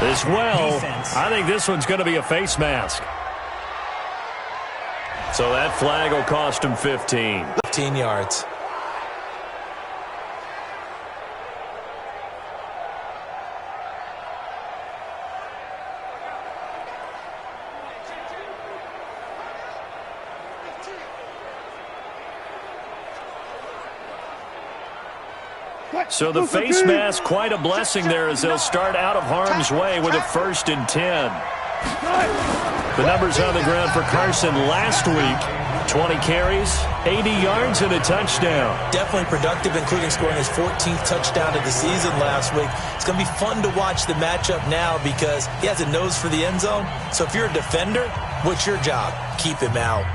As well, I think this one's going to be a face mask. So that flag will cost him 15. 15 yards. So the face mask, quite a blessing there as they'll start out of harm's way with a 1st and 10. The numbers on the ground for Carson last week. 20 carries, 80 yards, and a touchdown. Definitely productive, including scoring his 14th touchdown of the season last week. It's going to be fun to watch the matchup now because he has a nose for the end zone. So if you're a defender, what's your job? Keep him out.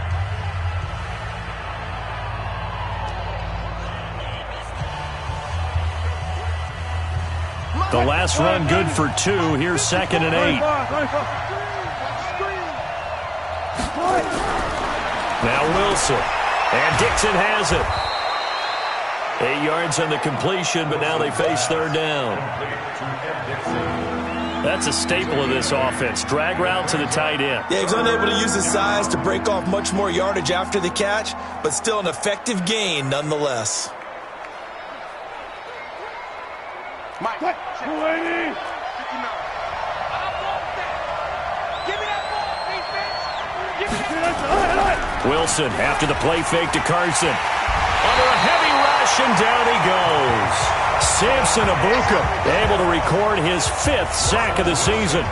The last run good for 2. Here's 2nd and 8. Now Wilson. And Dixon has it. 8 yards on the completion, but now they face 3rd down. That's a staple of this offense. Drag route to the tight end. Yeah, he's unable to use his size to break off much more yardage after the catch, but still an effective gain nonetheless. Mike, Wilson after the play fake to Carson. Under a heavy rush, and down he goes. Samson Abuka able to record his 5th sack of the season.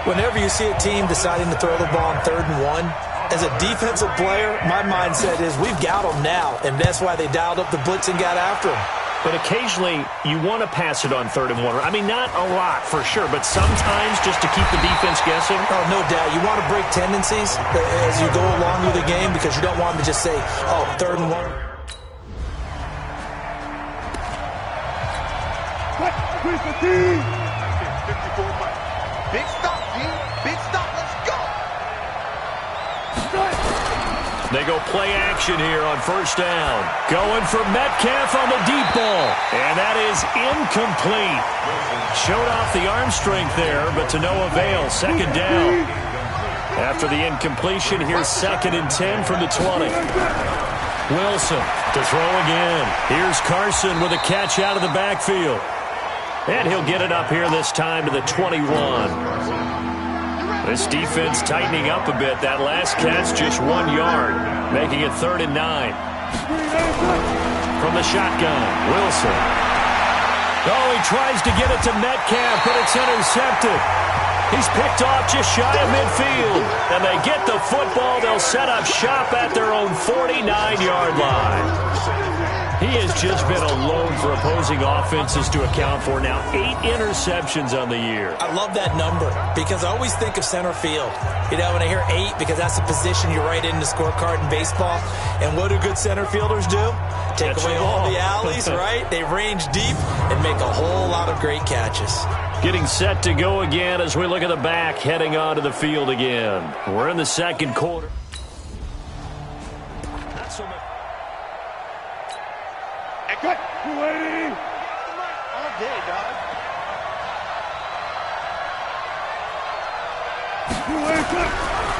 Whenever you see a team deciding to throw the ball on 3rd and 1, as a defensive player, my mindset is we've got them now, and that's why they dialed up the blitz and got after him. But occasionally, you want to pass it on 3rd and 1. I mean, not a lot for sure, but sometimes just to keep the defense guessing. Oh, no doubt. You want to break tendencies as you go along with the game because you don't want them to just say, oh, 3rd and 1. Big stop, D. Big stop. Let's go. They go play action here on 1st down. Going for Metcalf on the deep ball. And that is incomplete. Showed off the arm strength there, but to no avail. 2nd down. After the incompletion, here's 2nd and 10 from the 20. Wilson to throw again. Here's Carson with a catch out of the backfield. And he'll get it up here this time to the 21. This defense tightening up a bit. That last catch just 1 yard, making it 3rd and 9. From the shotgun, Wilson. Oh, he tries to get it to Metcalf, but it's intercepted. He's picked off just shy of midfield. And they get the football. They'll set up shop at their own 49-yard line. He has just been alone for opposing offenses to account for now 8 interceptions on the year. I love that number because I always think of center field. You know, when I hear 8, because that's the position you write in the scorecard in baseball. And what do good center fielders do? Take away all the alleys, right? They range deep and make a whole lot of great catches. Getting set to go again as we look at the back heading onto the field again. We're in the 2nd quarter. Not so much. Good. Waiting. All day, dog.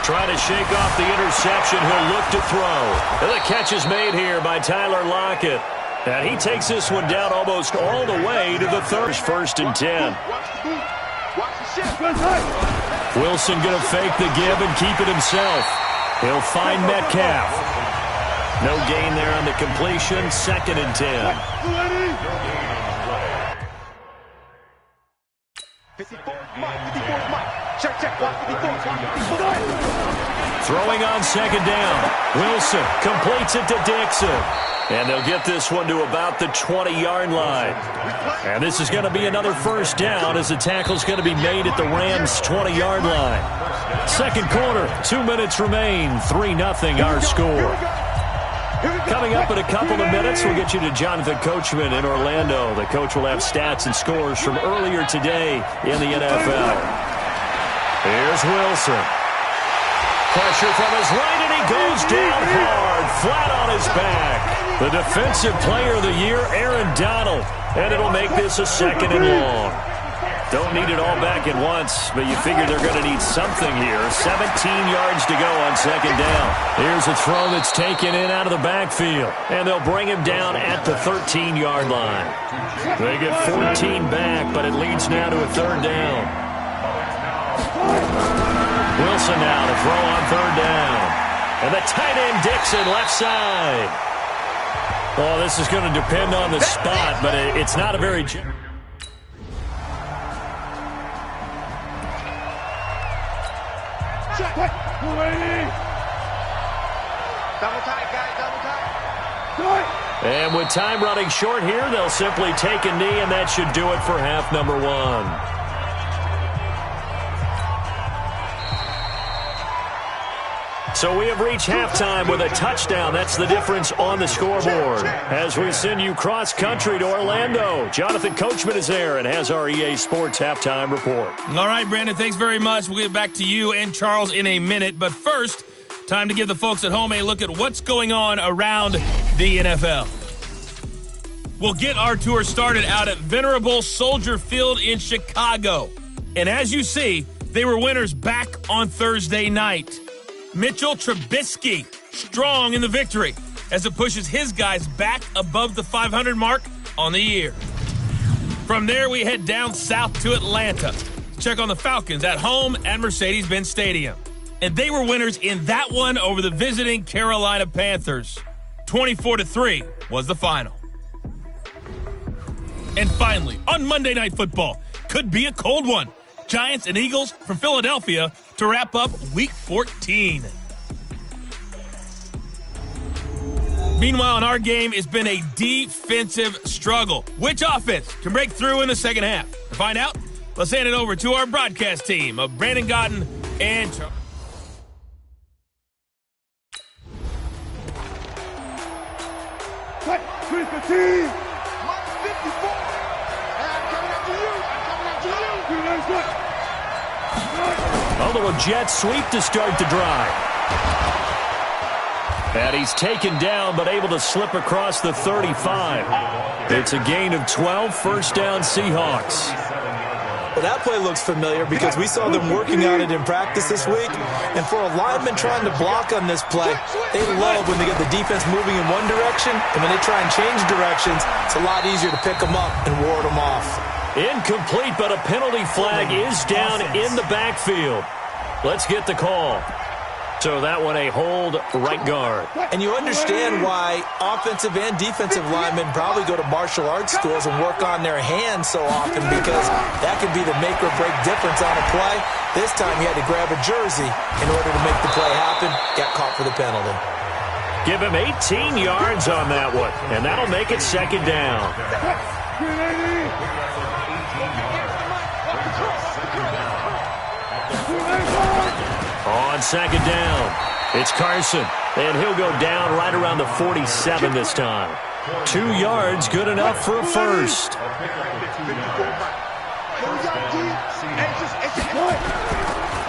Trying to shake off the interception. He'll look to throw. And the catch is made here by Tyler Lockett. And he takes this one down almost all the way to the 1st and 10. Wilson going to fake the give and keep it himself. He'll find Metcalf. No gain there on the completion. 2nd and 10. 54, check. Throwing on 2nd down. Wilson completes it to Dixon. And they'll get this one to about the 20-yard line. And this is going to be another 1st down as the tackle's going to be made at the Rams' 20-yard line. 2nd quarter, 2 minutes remain. 3-0 our score. Coming up in a couple of minutes, we'll get you to Jonathan Coachman in Orlando. The coach will have stats and scores from earlier today in the NFL. Here's Wilson. Pressure from his right, and he goes down hard, flat on his back. The defensive player of the year, Aaron Donald. And it'll make this a 2nd and long. Don't need it all back at once, but you figure they're going to need something here. 17 yards to go on second down. Here's a throw that's taken in out of the backfield, and they'll bring him down at the 13-yard line. They get 14 back, but it leads now to a third down. Wilson now to throw on third down. And the tight end Dixon left side. Oh, this is going to depend on the spot, but it's not a very... Double tight, guys, double tight. And with time running short here, they'll simply take a knee, and that should do it for half number one. So we have reached halftime with a touchdown. That's the difference on the scoreboard. As we send you cross-country to Orlando, Jonathan Coachman is there and has our EA Sports halftime report. All right, Brandon, thanks very much. We'll get back to you and Charles in a minute. But first, time to give the folks at home a look at what's going on around the NFL. We'll get our tour started out at Venerable Soldier Field in Chicago. And as you see, they were winners back on Thursday night. Mitchell Trubisky strong in the victory as it pushes his guys back above the 500 mark on the year. From there, we head down south to Atlanta. Check on the Falcons at home at Mercedes-Benz Stadium. And they were winners in that one over the visiting Carolina Panthers. 24-3 was the final. And finally, on Monday Night Football, could be a cold one. Giants and Eagles from Philadelphia to wrap up Week 14. Meanwhile, in our game, it's been a defensive struggle. Which offense can break through in the second half? To find out, let's hand it over to our broadcast team of Brandon Godden and Charles. A little jet sweep to start the drive. And he's taken down, but able to slip across the 35. It's a gain of 12, first down Seahawks. Well, that play looks familiar because we saw them working on it in practice this week. And for a lineman trying to block on this play, they love when they get the defense moving in one direction. And when they try and change directions, it's a lot easier to pick them up and ward them off. Incomplete, but a penalty flag is down in the backfield. Let's get the call. So that one a hold, right guard. And you understand why offensive and defensive linemen probably go to martial arts schools and work on their hands so often, because that could be the make or break difference on a play. This time he had to grab a jersey in order to make the play happen. Got caught for the penalty. Give him 18 yards on that one, and that'll make it second down. On second down, it's Carson, and he'll go down right around the 47 this time. 2 yards, good enough for a first.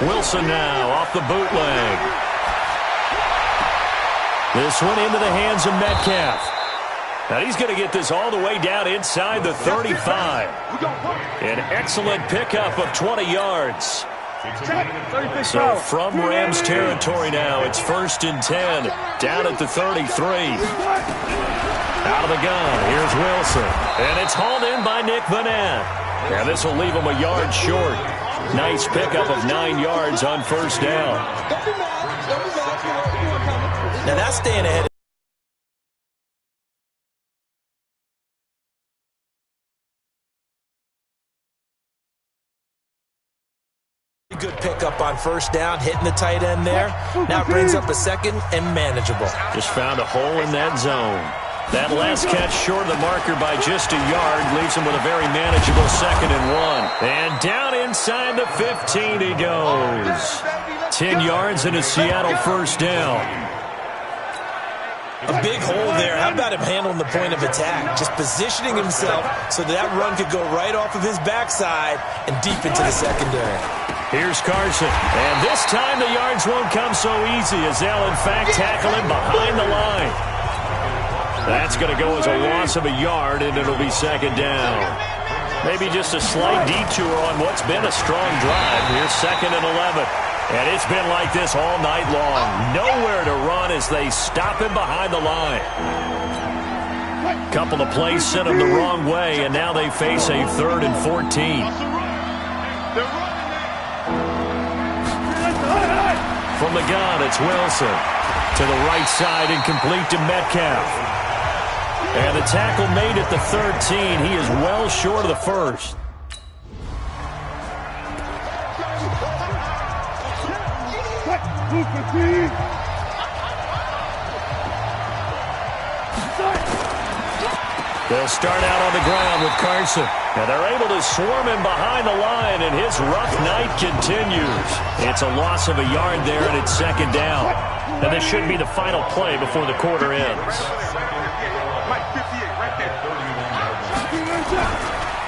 Wilson now off the bootleg. This one into the hands of Metcalf. Now he's going to get this all the way down inside the 35. An excellent pickup of 20 yards. So from Rams territory now, it's 1st and 10, down at the 33. Out of the gun, here's Wilson. And it's hauled in by Nick Vanette. And this will leave him a yard short. Nice pickup of 9 yards on first down. Now that's staying ahead. Good pickup on first down, hitting the tight end there. Now it brings up a second and manageable. Just found a hole in that zone. That last catch short of the marker by just a yard leaves him with a very manageable 2nd and 1. And down inside the 15 he goes. 10 yards and a Seattle first down. A big hole there. How about him handling the point of attack? Just positioning himself so that run could go right off of his backside and deep into the secondary. Here's Carson, and this time the yards won't come so easy as they'll in fact tackle him behind the line. That's going to go as a loss of a yard, and it'll be second down. Maybe just a slight detour on what's been a strong drive. Here's 2nd and 11. And it's been like this all night long. Nowhere to run as they stop him behind the line. Couple of plays sent him the wrong way, and now they face a 3rd and 14. From the gun, it's Wilson. To the right side, incomplete to Metcalf. And the tackle made at the 13. He is well short of the first. They'll start out on the ground with Carson. And they're able to swarm him behind the line, and his rough night continues. It's a loss of a yard there, and it's 2nd down. And this should be the final play before the quarter ends.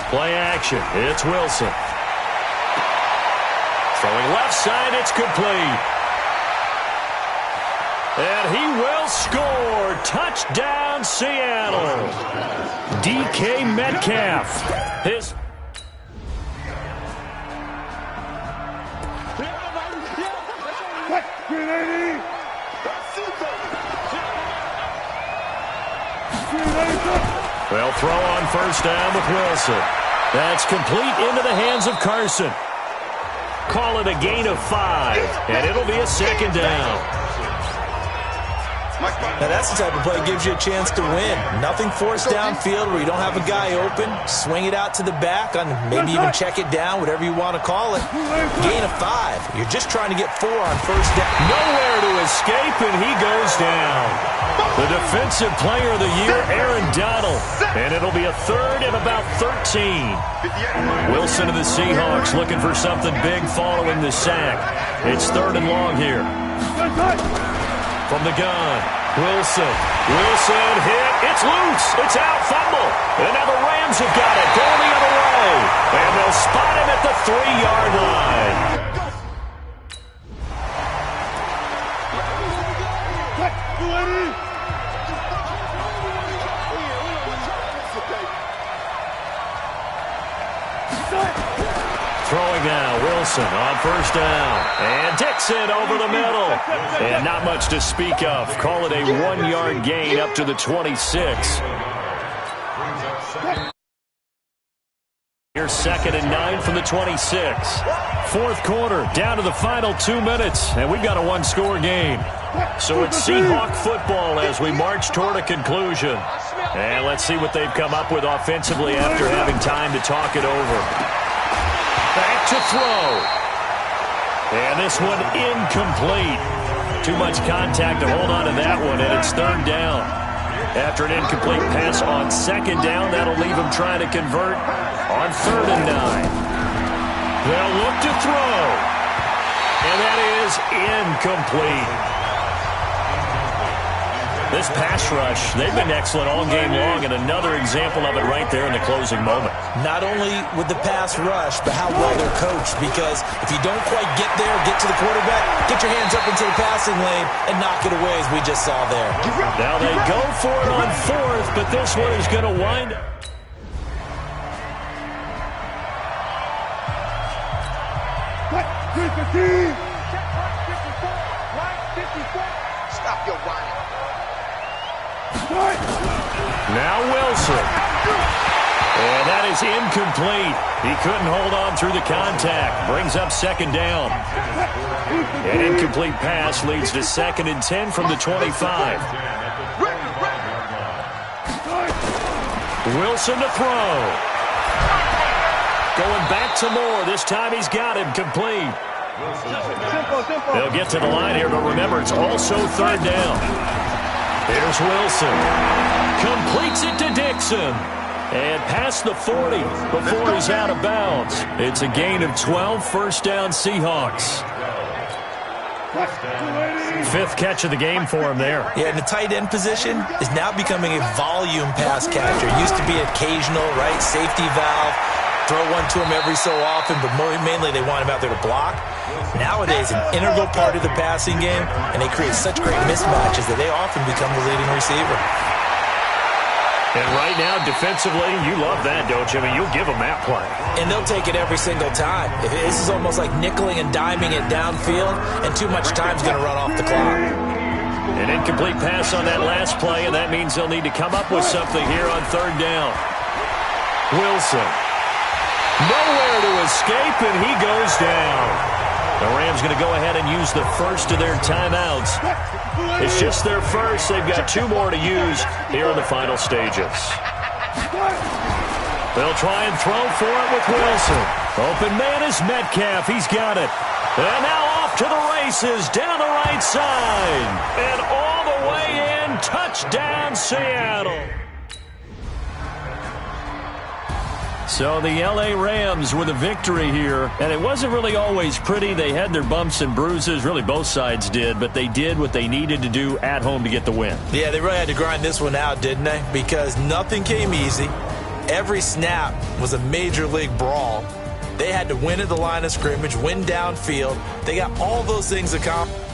Play action. It's Wilson. Throwing left side, it's complete. And he will score. Touchdown, Seattle. DK Metcalf. His... They'll throw on 1st down with Wilson. That's complete into the hands of Carson. Call it a gain of 5, and it'll be a 2nd down. Now that's the type of play that gives you a chance to win. Nothing forced downfield where you don't have a guy open. Swing it out to the back, on maybe even check it down, whatever you want to call it. Gain of 5. You're just trying to get 4 on 1st down. Nowhere to escape, and he goes down. The defensive player of the year, Aaron Donald. And it'll be a 3rd and about 13. Wilson of the Seahawks looking for something big following the sack. It's 3rd and long here. From the gun, Wilson. Wilson hit. It's loose. It's out. Fumble. And now the Rams have got it. Going the other way. And they'll spot him at the 3-yard line. Throwing now, Wilson on 1st down. And Dixon over the middle. And not much to speak of. Call it a 1-yard gain up to the 26. Here's 2nd and 9 from the 26. 4th quarter, down to the final 2 minutes. And we've got a 1-score game. So it's Seahawk football as we march toward a conclusion. And let's see what they've come up with offensively after having time to talk it over. Back to throw. And this one incomplete. Too much contact to hold on to that one, and it's 3rd down. After an incomplete pass on 2nd down, that'll leave him trying to convert on 3rd and 9. They'll look to throw. And that is incomplete. This pass rush, they've been excellent all game long, and another example of it right there in the closing moment. Not only with the pass rush, but how well they're coached, because if you don't quite get there, get to the quarterback, get your hands up into the passing lane and knock it away as we just saw there. Now they go for it on 4th, but this one is going to wind up. Stop your whining. Now Wilson. And that is incomplete. He couldn't hold on through the contact. Brings up 2nd down. An incomplete pass leads to 2nd and 10 from the 25. Wilson to throw. Going back to Moore. This time he's got him complete. They'll get to the line here, but remember, it's also 3rd down. Here's Wilson. Completes it to Dixon. And past the 40 before he's out of bounds. It's a gain of 12, 1st down Seahawks. 5th catch of the game for him there. Yeah, and the tight end position is now becoming a volume pass catcher. Used to be occasional, right, safety valve. Throw one to him every so often, but mainly they want him out there to block. Nowadays, an integral part of the passing game, and they create such great mismatches that they often become the leading receiver. And right now, defensively, you love that, don't you? I mean, you'll give them that play. And they'll take it every single time. This is almost like nickeling and diming it downfield, and too much time's going to run off the clock. An incomplete pass on that last play, and that means they'll need to come up with something here on third down. Wilson. Nowhere to escape, and he goes down. The Rams going to go ahead and use the first of their timeouts. It's just their first. They've got 2 more to use here in the final stages. They'll try and throw for it with Wilson. Open man is Metcalf. He's got it. And now off to the races down the right side. And all the way in. Touchdown, Seattle. So the L.A. Rams with a victory here, and it wasn't really always pretty. They had their bumps and bruises, really both sides did, but they did what they needed to do at home to get the win. Yeah, they really had to grind this one out, didn't they? Because nothing came easy. Every snap was a major league brawl. They had to win at the line of scrimmage, win downfield. They got all those things accomplished.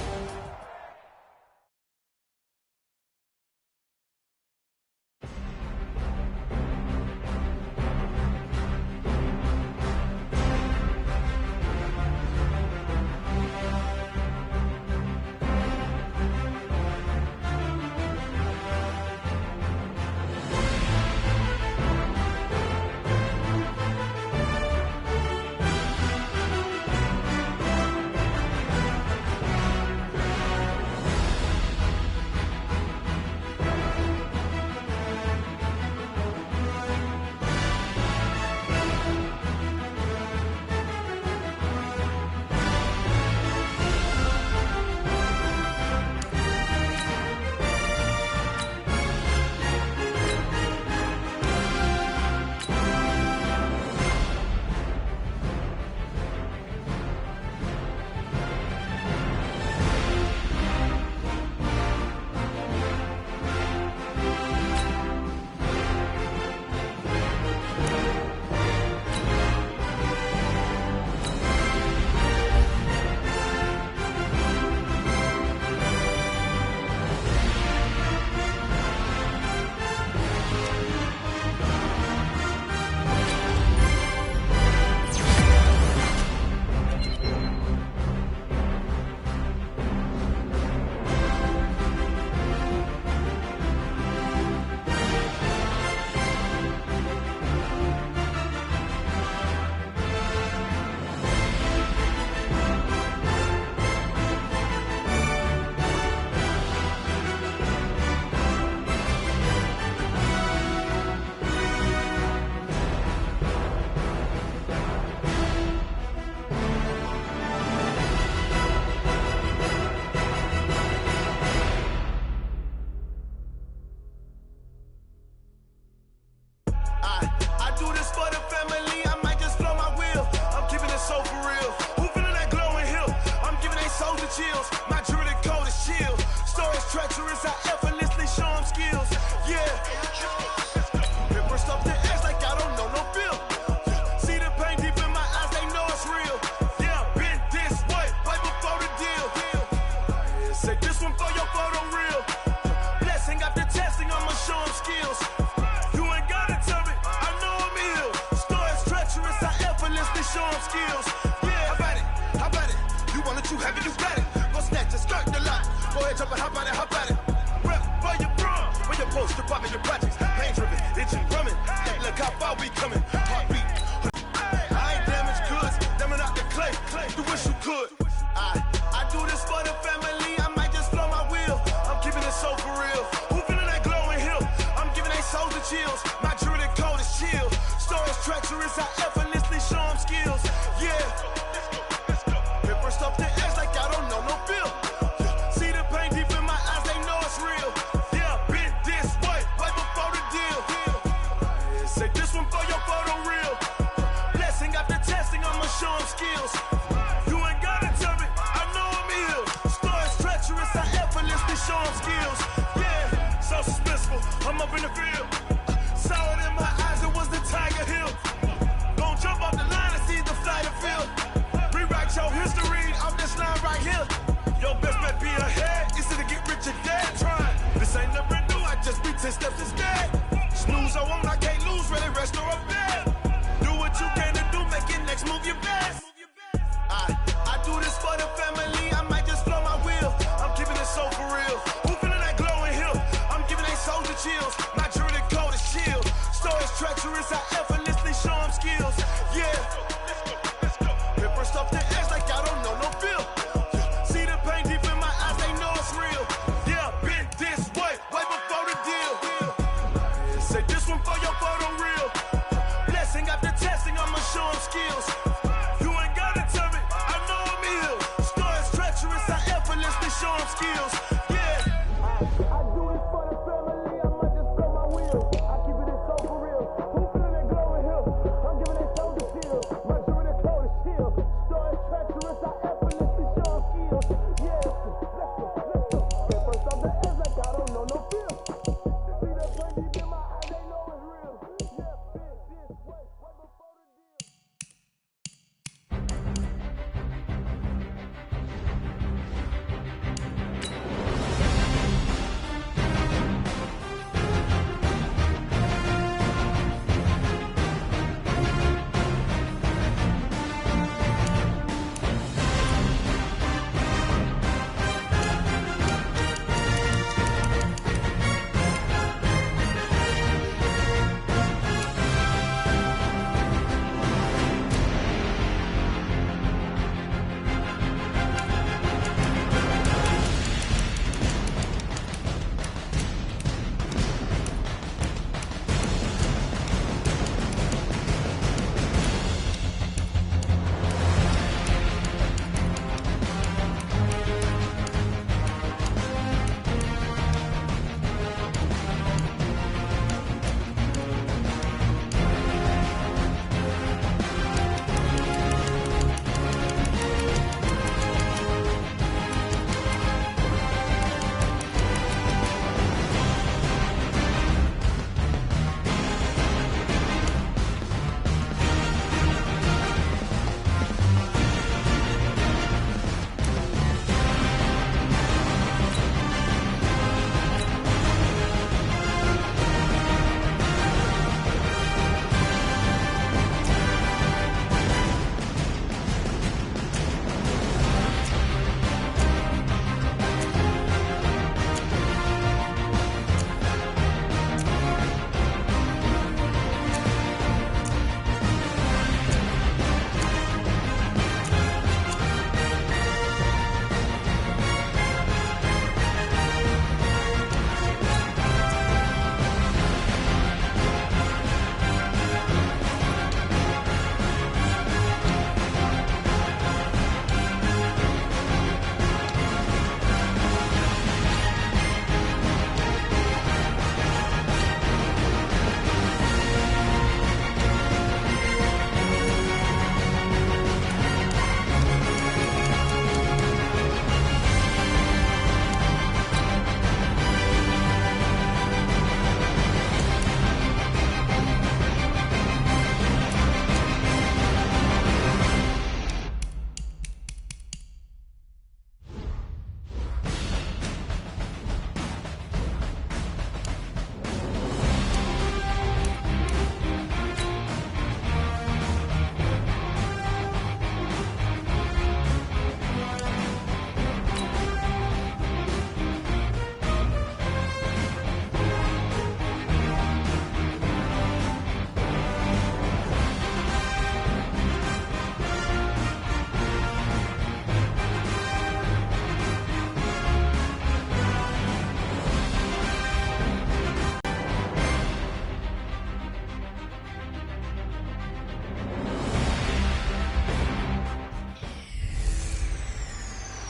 Steps is dead.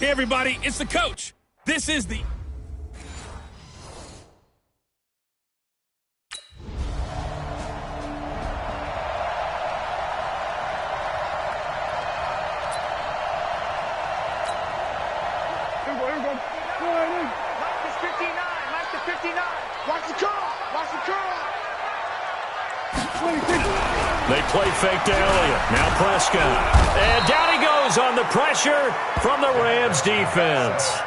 Hey, everybody, it's the coach. This is the... They play fake to Elliott. Now Prescott. And down he goes on the pressure from the Rams defense.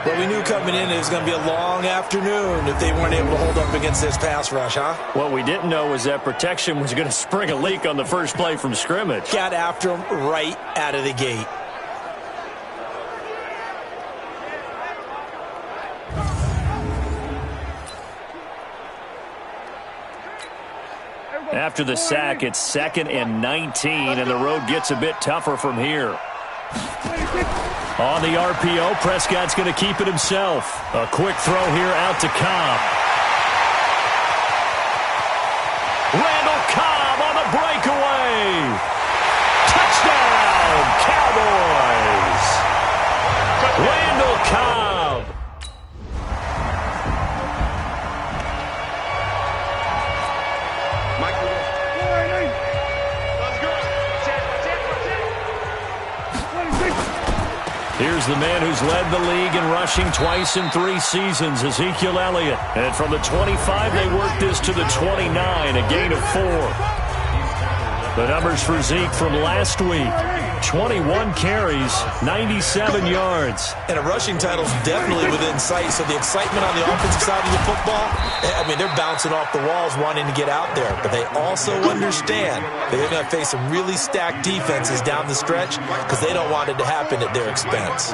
Well, we knew coming in it was going to be a long afternoon if they weren't able to hold up against this pass rush, huh? What we didn't know was that protection was going to spring a leak on the first play from scrimmage. Got after him right out of the gate. After the sack, it's 2nd and 19, and the road gets a bit tougher from here. On the RPO, Prescott's going to keep it himself. A quick throw here out to Cobb. Randall Cobb on the breakaway. Touchdown, Cowboys. Randall Cobb. Here's the man who's led the league in rushing twice in 3 seasons, Ezekiel Elliott. And from the 25, they worked this to the 29, a gain of 4. The numbers for Zeke from last week: 21 carries, 97 yards. And a rushing title's definitely within sight, so the excitement on the offensive side of the football, I mean, they're bouncing off the walls wanting to get out there, but they also understand that they're going to face some really stacked defenses down the stretch because they don't want it to happen at their expense.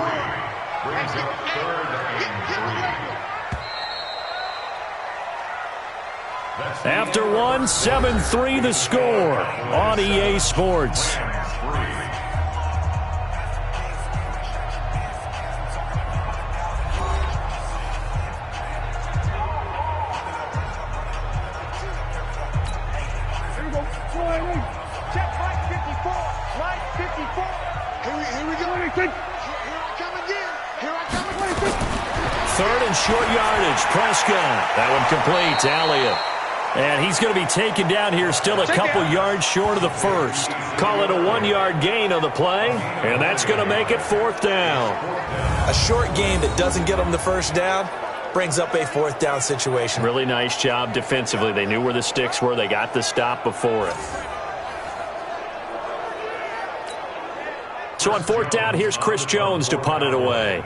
After 1, 7-3 the score on EA Sports. Third and short yardage. Prescott. That one complete to Elliott. And he's going to be taken down here still a couple yards short of the first. Call it a 1-yard gain on the play, and that's going to make it 4th down. A short gain that doesn't get them the first down brings up a 4th down situation. Really nice job defensively. They knew where the sticks were. They got the stop before it. So on 4th down, here's Chris Jones to punt it away.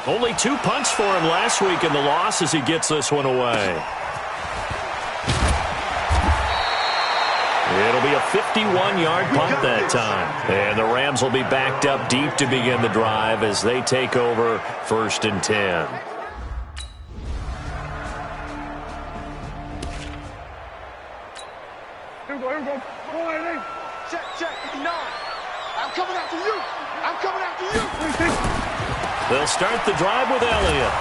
Only 2 punts for him last week in the loss as he gets this one away. It'll be a 51-yard punt that time. And the Rams will be backed up deep to begin the drive as they take over 1st and 10. Here we go. Check. 9. I'm coming after you. They'll start the drive with Elliott.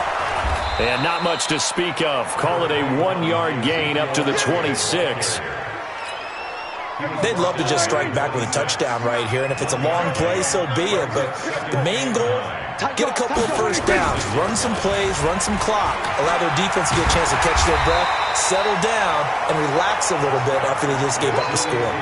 And not much to speak of. Call it a 1-yard gain up to the 26. They'd love to just strike back with a touchdown right here, and if it's a long play, so be it. But the main goal, get a couple of first downs, run some plays, run some clock, allow their defense to get a chance to catch their breath, settle down, and relax a little bit after they just gave up the score.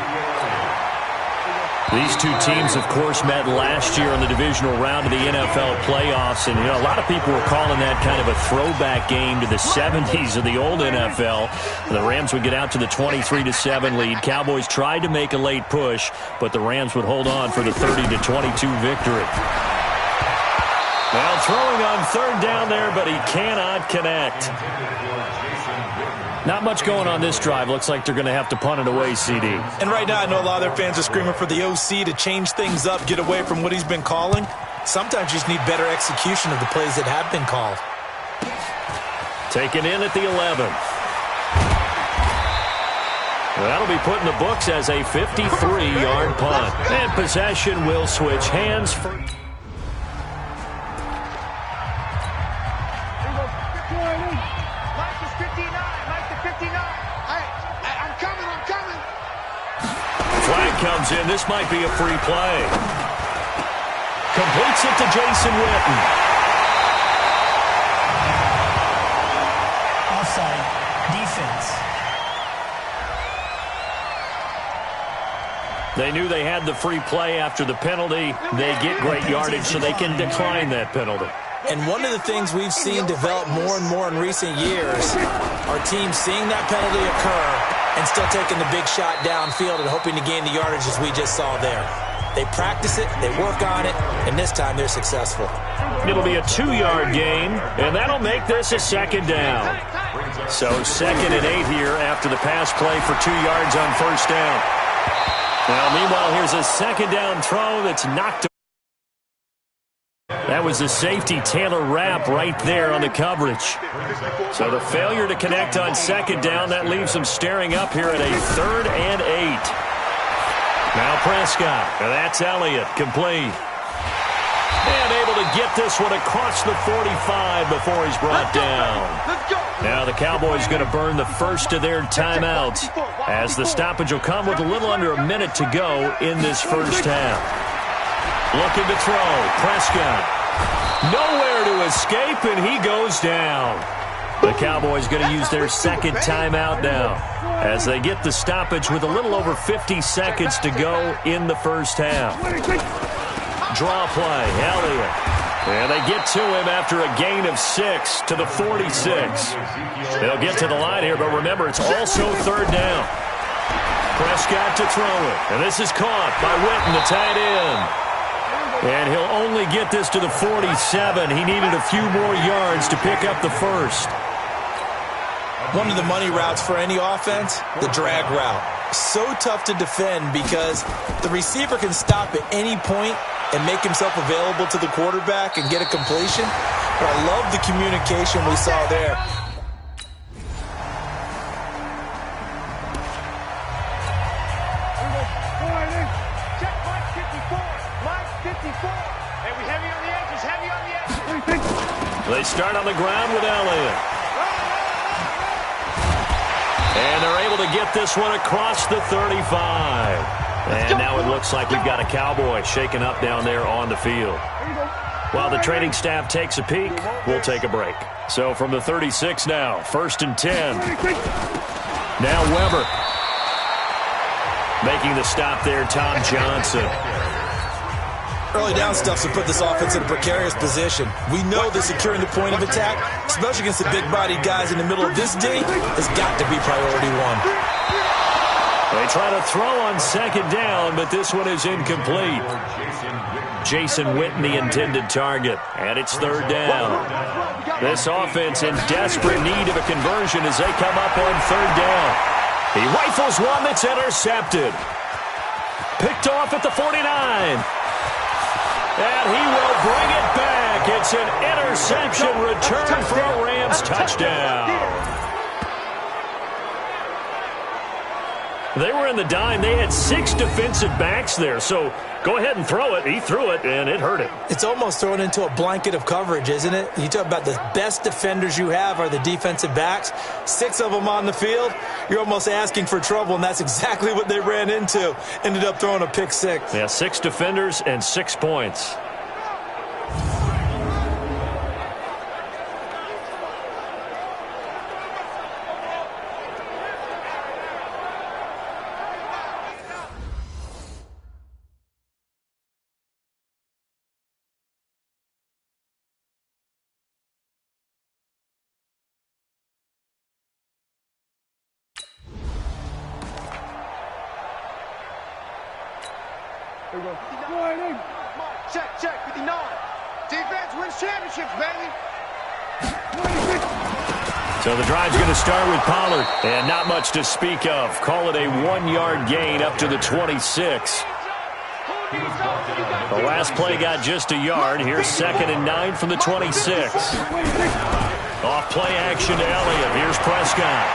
These two teams, of course, met last year in the divisional round of the NFL playoffs, and a lot of people were calling that kind of a throwback game to the 70s of the old NFL. The Rams would get out to the 23-7 lead. Cowboys tried to make a late push, but the Rams would hold on for the 30-22 victory. Well, throwing on 3rd down there, but he cannot connect. Not much going on this drive. Looks like they're going to have to punt it away, CD. And right now, I know a lot of their fans are screaming for the OC to change things up, get away from what he's been calling. Sometimes you just need better execution of the plays that have been called. Taken in at the 11th. That'll be put in the books as a 53-yard punt. And possession will switch hands for... Flag comes in. This might be a free play. Completes it to Jason Witten. Offside. Defense. They knew they had the free play after the penalty. They get great yardage, so they can decline that penalty. And one of the things we've seen develop more and more in recent years are teams seeing that penalty occur and still taking the big shot downfield and hoping to gain the yardage as we just saw there. They practice it, they work on it, and this time they're successful. It'll be a 2-yard gain, and that'll make this a 2nd down. So 2nd and 8 here after the pass play for 2 yards on 1st down. Now, meanwhile, here's a 2nd down throw that's knocked. That was the safety Taylor Rapp right there on the coverage. So the failure to connect on 2nd down, that leaves them staring up here at a 3rd and 8. Now Prescott. Now that's Elliott, complete. And able to get this one across the 45 before he's brought down. Now the Cowboys going to burn the first of their timeouts as the stoppage will come with a little under a minute to go in this first half. Looking to throw. Prescott. Nowhere to escape, and he goes down. The Cowboys going to use their second timeout now as they get the stoppage with a little over 50 seconds to go in the first half. Draw play. Elliott. And they get to him after a gain of 6 to the 46. They'll get to the line here, but remember, it's also third down. Prescott to throw it. And this is caught by Witten, the tight end. And he'll only get this to the 47. He needed a few more yards to pick up the first. One of the money routes for any offense, the drag route. So tough to defend because the receiver can stop at any point and make himself available to the quarterback and get a completion. But I love the communication we saw there. They start on the ground with Elliott. And they're able to get this one across the 35. And now it looks like we've got a Cowboy shaken up down there on the field. While the training staff takes a peek, we'll take a break. So from the 36 now, 1st and 10. Now Weber. Making the stop there, Tom Johnson. Early down stuff to put this offense in a precarious position. We know that securing the point of attack, especially against the big-bodied guys in the middle of this D, has got to be priority one. They try to throw on second down, but this one is incomplete. Jason Witten, the intended target, and it's third down. This offense in desperate need of a conversion as they come up on third down. He rifles one that's intercepted. Picked off at the 49. And he will bring it back. It's an interception return for a Rams touchdown. They were in the dime. They had 6 defensive backs there. So go ahead and throw it. He threw it, and it hurt him. It's almost thrown into a blanket of coverage, isn't it? You talk about the best defenders you have are the defensive backs. 6 of them on the field. You're almost asking for trouble, and that's exactly what they ran into. Ended up throwing a pick 6. Yeah, 6 defenders and 6 points. Check, 59. Defense wins championships, baby. So the drive's going to start with Pollard. And not much to speak of. Call it a 1-yard gain up to the 26. The last play got just a yard. Here's 2nd and 9 from the 26. Off play action to Elliott. Here's Prescott.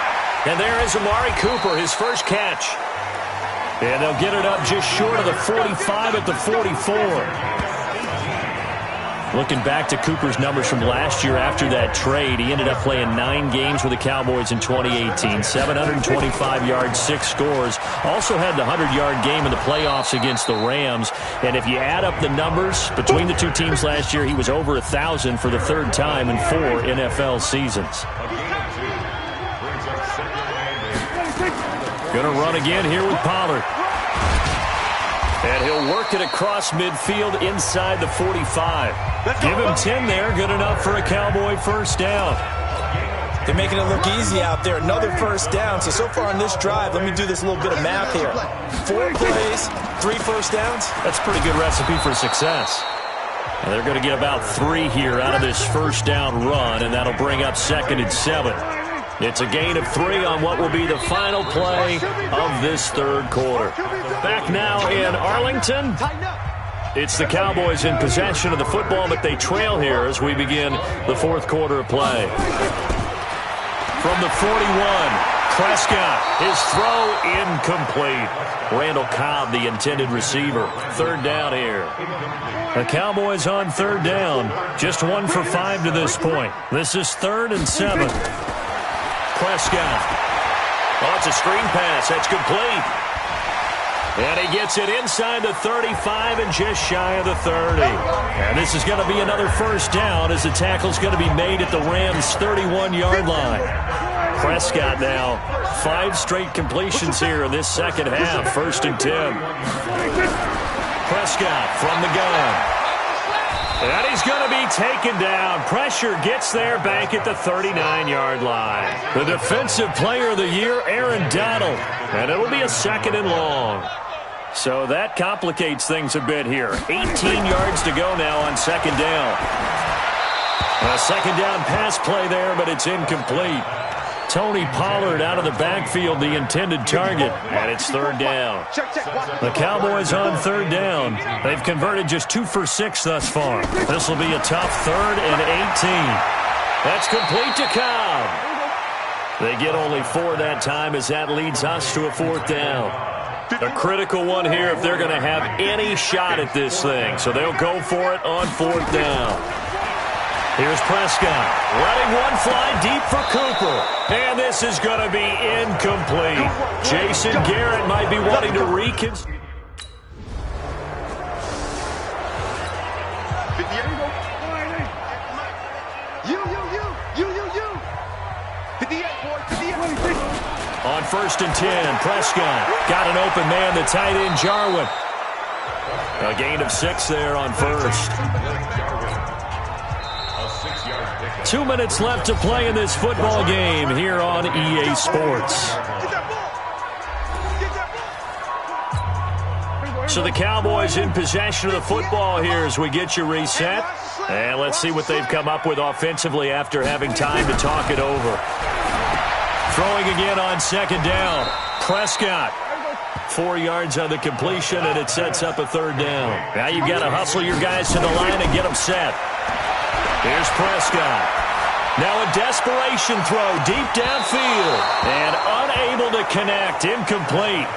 And there is Amari Cooper, his first catch. And they'll get it up just short of the 45 at the 44. Looking back to Cooper's numbers from last year after that trade, he ended up playing 9 games with the Cowboys in 2018. 725 yards, 6 scores. Also had the 100-yard game in the playoffs against the Rams. And if you add up the numbers between the two teams last year, he was over 1,000 for the 3rd time in 4 NFL seasons. Going to run again here with Pollard. And he'll work it across midfield inside the 45. Give him 10 there. Good enough for a Cowboy first down. They're making it look easy out there. Another first down. So far on this drive, let me do this little bit of math here. 4 plays, 3 first downs. That's a pretty good recipe for success. And they're going to get about 3 here out of this first down run, and that'll bring up 2nd and 7. It's a gain of 3 on what will be the final play of this 3rd quarter. Back now in Arlington. It's the Cowboys in possession of the football, but they trail here as we begin the 4th quarter of play. From the 41, Prescott, his throw incomplete. Randall Cobb, the intended receiver. 3rd down here. The Cowboys on 3rd down. Just 1 for 5 to this point. This is 3rd and 7. Prescott. Oh, it's a screen pass. That's complete. And he gets it inside the 35 and just shy of the 30. And this is going to be another first down as the tackle's going to be made at the Rams' 31-yard line. Prescott now, 5 straight completions here in this second half, 1st and 10. Prescott from the gun. And he's going to be taken down. Pressure gets there back at the 39-yard line. The defensive player of the year, Aaron Donald. And it'll be a 2nd and long. So that complicates things a bit here. 18 yards to go now on 2nd down. A 2nd down pass play there, but it's incomplete. Tony Pollard out of the backfield, the intended target, and it's 3rd down. The Cowboys on 3rd down. They've converted just 2 for 6 thus far. This will be a tough 3rd and 18. That's complete to Cobb. They get only 4 that time as that leads us to a 4th down. A critical one here if they're going to have any shot at this thing. So they'll go for it on 4th down. Here's Prescott, letting one fly deep for Cooper. And this is going to be incomplete. Jason Garrett might be wanting to reconsider. On 1st and 10, Prescott got an open man, the tight end Jarwin. A gain of 6 there on 1st. 2 minutes left to play in this football game here on EA Sports. So the Cowboys in possession of the football here as we get you reset. And let's see what they've come up with offensively after having time to talk it over. Throwing again on 2nd down. Prescott. 4 yards on the completion, and it sets up a 3rd down. Now you've got to hustle your guys to the line and get them set. Here's Prescott. Now a desperation throw deep downfield. And unable to connect. Incomplete.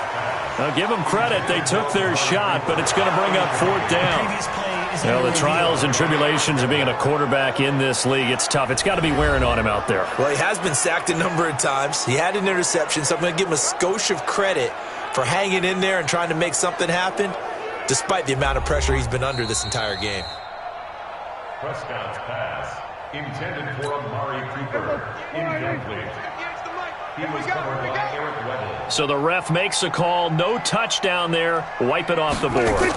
Now give them credit. They took their shot, but it's going to bring up 4th down. Well, the trials and tribulations of being a quarterback in this league, it's tough. It's got to be wearing on him out there. Well, he has been sacked a number of times. He had an interception, so I'm going to give him a skosh of credit for hanging in there and trying to make something happen, despite the amount of pressure he's been under this entire game. Prescott's pass, intended for Amari Cooper, incomplete. He was covered by Eric Weddle. So the ref makes a call, no touchdown there, wipe it off the board.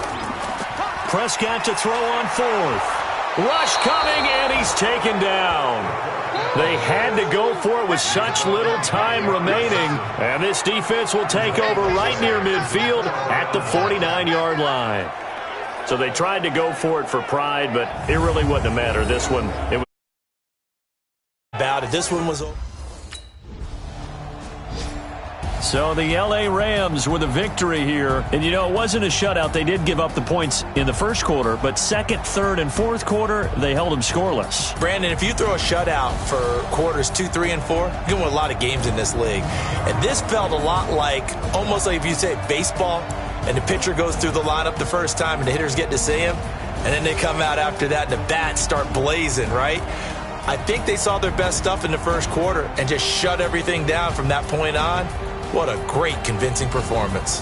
Prescott to throw on 4th. Rush coming, and he's taken down. They had to go for it with such little time remaining, and this defense will take over right near midfield at the 49-yard line. So they tried to go for it for pride, but it really wouldn't have mattered. This one, it was about it. This one was over. So the L.A. Rams with a victory here. And, you know, it wasn't a shutout. They did give up the points in the first quarter, but 2nd, 3rd, and 4th quarter, they held them scoreless. Brandon, if you throw a shutout for quarters 2, 3, and 4, you're going to win a lot of games in this league. And this felt a lot like, almost like if you say baseball, and the pitcher goes through the lineup the first time, and the hitters get to see him, and then they come out after that, and the bats start blazing, right? I think they saw their best stuff in the first quarter and just shut everything down from that point on. What a great, convincing performance.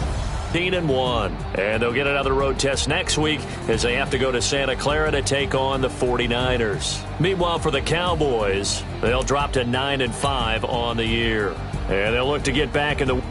15-1. And they'll get another road test next week as they have to go to Santa Clara to take on the 49ers. Meanwhile, for the Cowboys, they'll drop to 9-5 on the year. And they'll look to get back in the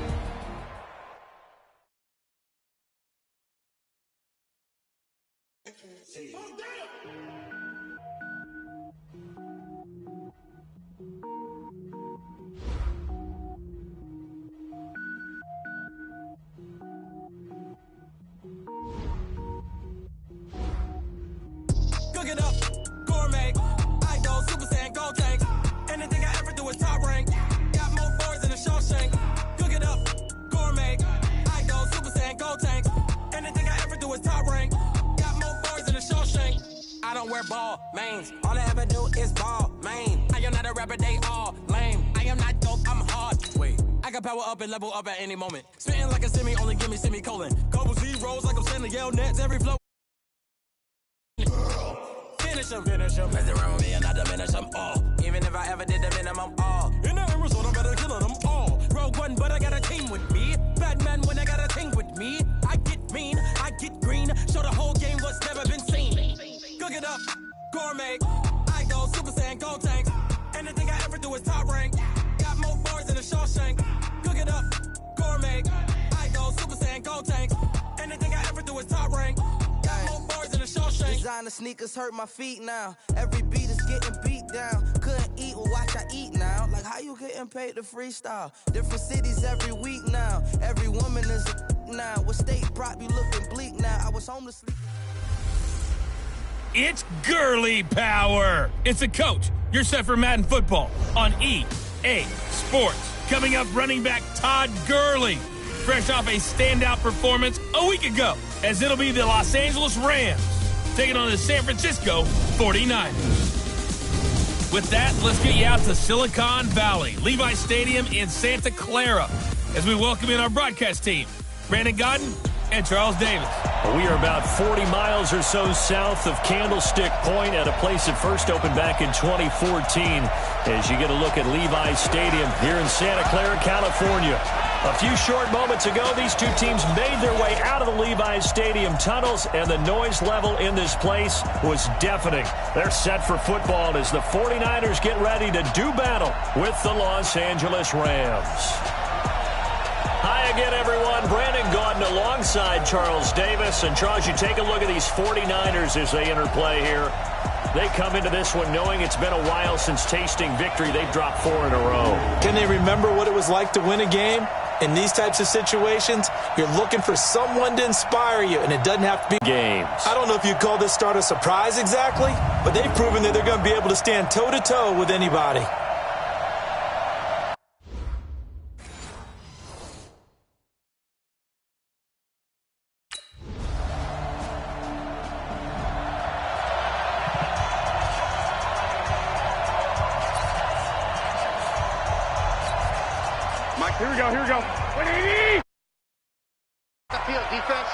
Cook it up, gourmet. I go Super Saiyan, gold tank. Anything I ever do is top rank. Got more boys than a Shawshank. Cook it up, gourmet. I go Super Saiyan, gold tank. Anything I ever do is top rank. Got more boys than a Shawshank. I don't wear ball mains. All I ever do is ball main. I am not a rapper, they all lame. I am not dope, I'm hard. Wait, I can power up and level up at any moment. Spitting like a semi, only give me semicolon. Couple zeros like I'm sending yell nets every flow. Finish him. Mess around with me and I diminish them all. Even if I ever did the minimum all. In the Arizona, better killing them all. Rogue One, but I got a team with me. Batman when I got a team with me. Show the whole game what's never been seen. Cook it up, gourmet. I go Super Saiyan, gold tanks. Anything I ever do is top rank. Got more bars than a Shawshank. Cook it up, gourmet. I go Super Saiyan, gold tanks. Anything I ever do is top rank. Got more bars than a Shawshank. Designer sneakers hurt my feet now. Every beat is getting beat down. Couldn't eat, well watch I eat now. Like how you getting paid to freestyle? Different cities every week now. Every woman is a now. What state prop you looking bleak now? I was homeless. It's girly power. It's a coach. You're set for Madden football on EA Sports. Coming up, running back Todd Gurley, fresh off a standout performance a week ago, as it'll be the Los Angeles Rams taking on the San Francisco 49ers. With that, let's get you out to Silicon Valley, Levi Stadium in Santa Clara, as we welcome in our broadcast team, Brandon Godden and Charles Davis. We are about 40 miles or so south of Candlestick Point at a place that first opened back in 2014 as you get a look at Levi Stadium here in Santa Clara, California. A few short moments ago, these two teams made their way out of the Levi Stadium tunnels, and the noise level in this place was deafening. They're set for football as the 49ers get ready to do battle with the Los Angeles Rams. Hi again, everyone. Brandon Gaudin alongside Charles Davis. And, Charles, you take a look at these 49ers as they interplay here. They come into this one knowing it's been a while since tasting victory. They've dropped 4 in a row. Can they remember what it was like to win a game? In these types of situations, you're looking for someone to inspire you, and it doesn't have to be games. I don't know if you'd call this start a surprise exactly, but they've proven that they're going to be able to stand toe-to-toe with anybody. Here we go, here we go. 180! The field, defense.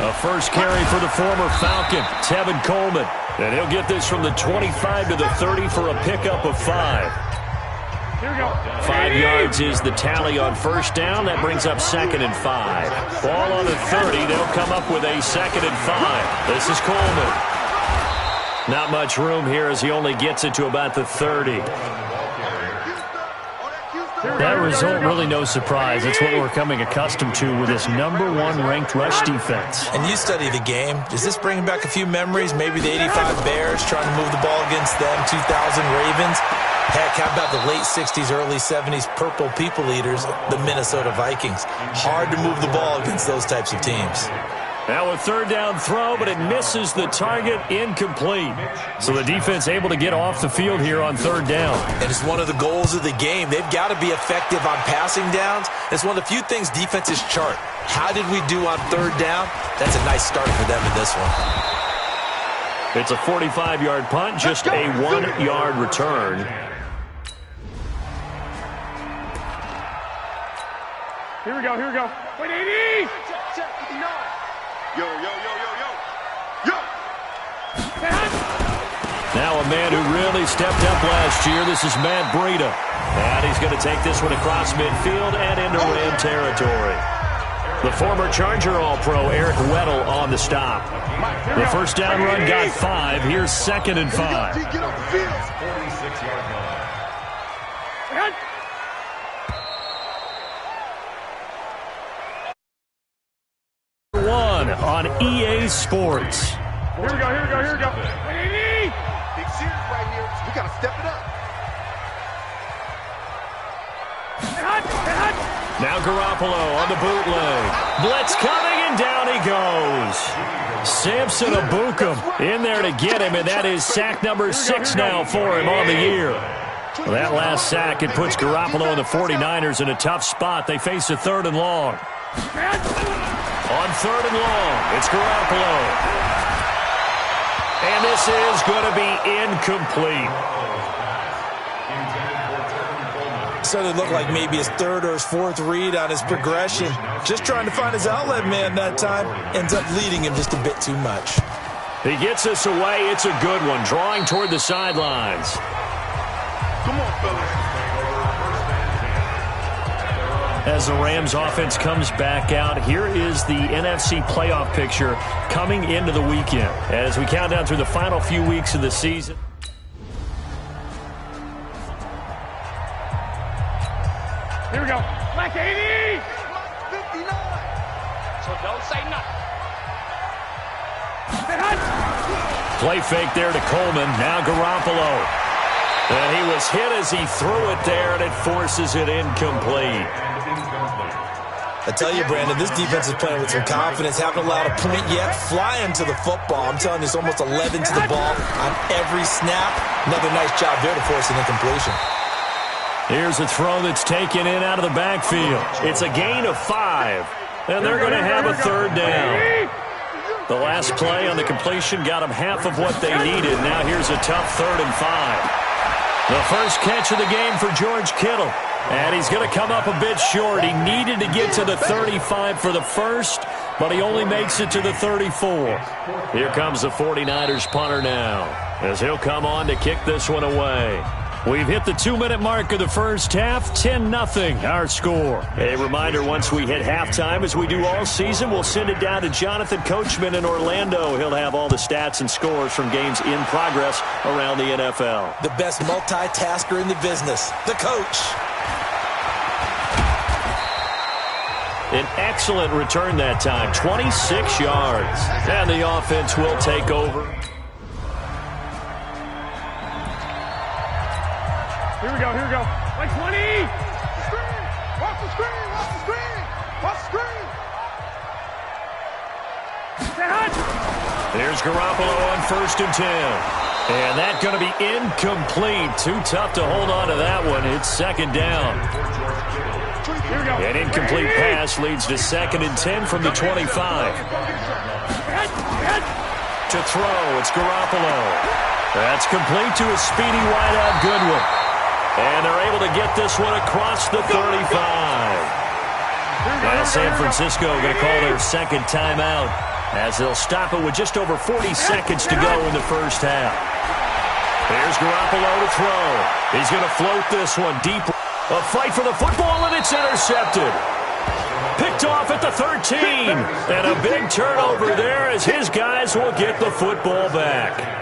A first carry for the former Falcon, Tevin Coleman. And he'll get this from the 25 to the 30 for a pickup of 5. Here we go. 5 yards is the tally on first down. That brings up 2nd and 5. Ball on the 30. They'll come up with a 2nd and 5. This is Coleman. Not much room here as he only gets it to about the 30. That result, really no surprise. That's what we're coming accustomed to with this #1 ranked rush defense. And you study the game. Does this bring back a few memories? Maybe the 85 Bears trying to move the ball against them, 2000 Ravens. Heck, how about the late 60s, early 70s Purple People Eaters, the Minnesota Vikings? Hard to move the ball against those types of teams. Now a 3rd down throw, but it misses the target, incomplete. So the defense able to get off the field here on 3rd down. And it's one of the goals of the game. They've got to be effective on passing downs. It's one of the few things defenses chart. How did we do on 3rd down? That's a nice start for them in this one. It's a 45-yard punt, just a 1-yard return. Here we go, here we go. 180! Check, 59. Yo, yo, yo, yo, yo. Yo! Now a man who really stepped up last year. This is Matt Breida. And he's going to take this one across midfield and into Ram territory. The former Charger All-Pro Eric Weddle on the stop. The first down run got 5. Here's 2nd and 5. 46-yard line. On EA Sports. Here we go, here we go, here we go. 180! Big series right here. We got to step it up. Now Garoppolo on the bootleg. Blitz coming, and down he goes. Samson Abukum in there to get him, and that is sack number 6 now for him on the year. Well, that last sack, it puts Garoppolo and the 49ers in a tough spot. They face a 3rd and long. On 3rd and long, it's Garoppolo. And this is going to be incomplete. Started to look like maybe his 3rd or his 4th read on his progression. Just trying to find his outlet man that time. Ends up leading him just a bit too much. He gets us away. It's a good one. Drawing toward the sidelines. Come on, fellas. as the Rams offense comes back out. Here is the NFC playoff picture coming into the weekend. As we count down through the final few weeks of the season. Here we go. Black 80! 59. So don't say nothing. Play fake there to Coleman. Now Garoppolo. And he was hit as he threw it there, and it forces it incomplete. I tell you, Brandon, this defense is playing with some confidence. Haven't allowed a point yet. Flying to the football. I'm telling you, it's almost 11 to the ball on every snap. Another nice job there to force an incompletion. Here's a throw that's taken in out of the backfield. It's a gain of 5, and they're going to have a third down. The last play on the completion got them half of what they needed. Now here's a tough 3rd and 5. The first catch of the game for George Kittle. And he's going to come up a bit short. He needed to get to the 35 for the first, but he only makes it to the 34. Here comes the 49ers punter now, as he'll come on to kick this one away. We've hit the 2-minute mark of the first half, 10-0 our score. A reminder, once we hit halftime, as we do all season, we'll send it down to Jonathan Coachman in Orlando. He'll have all the stats and scores from games in progress around the NFL. The best multitasker in the business, the coach. An excellent return that time, 26 yards. And the offense will take over. Here we go, here we go. Like 20! Screen! Watch the screen! Watch the screen! Watch the screen! There's Garoppolo on 1st and 10. And that's going to be incomplete. Too tough to hold on to that one. It's 2nd down. An incomplete pass leads to 2nd and 10 from the 25. To throw, it's Garoppolo. That's complete to a speedy wideout Goodwin. And they're able to get this one across the 35. Now San Francisco going to call their 2nd timeout, as they'll stop it with just over 40 seconds to go in the first half. Here's Garoppolo to throw. He's going to float this one deep. A fight for the football, and it's intercepted. Picked off at the 13. And a big turnover there as his guys will get the football back.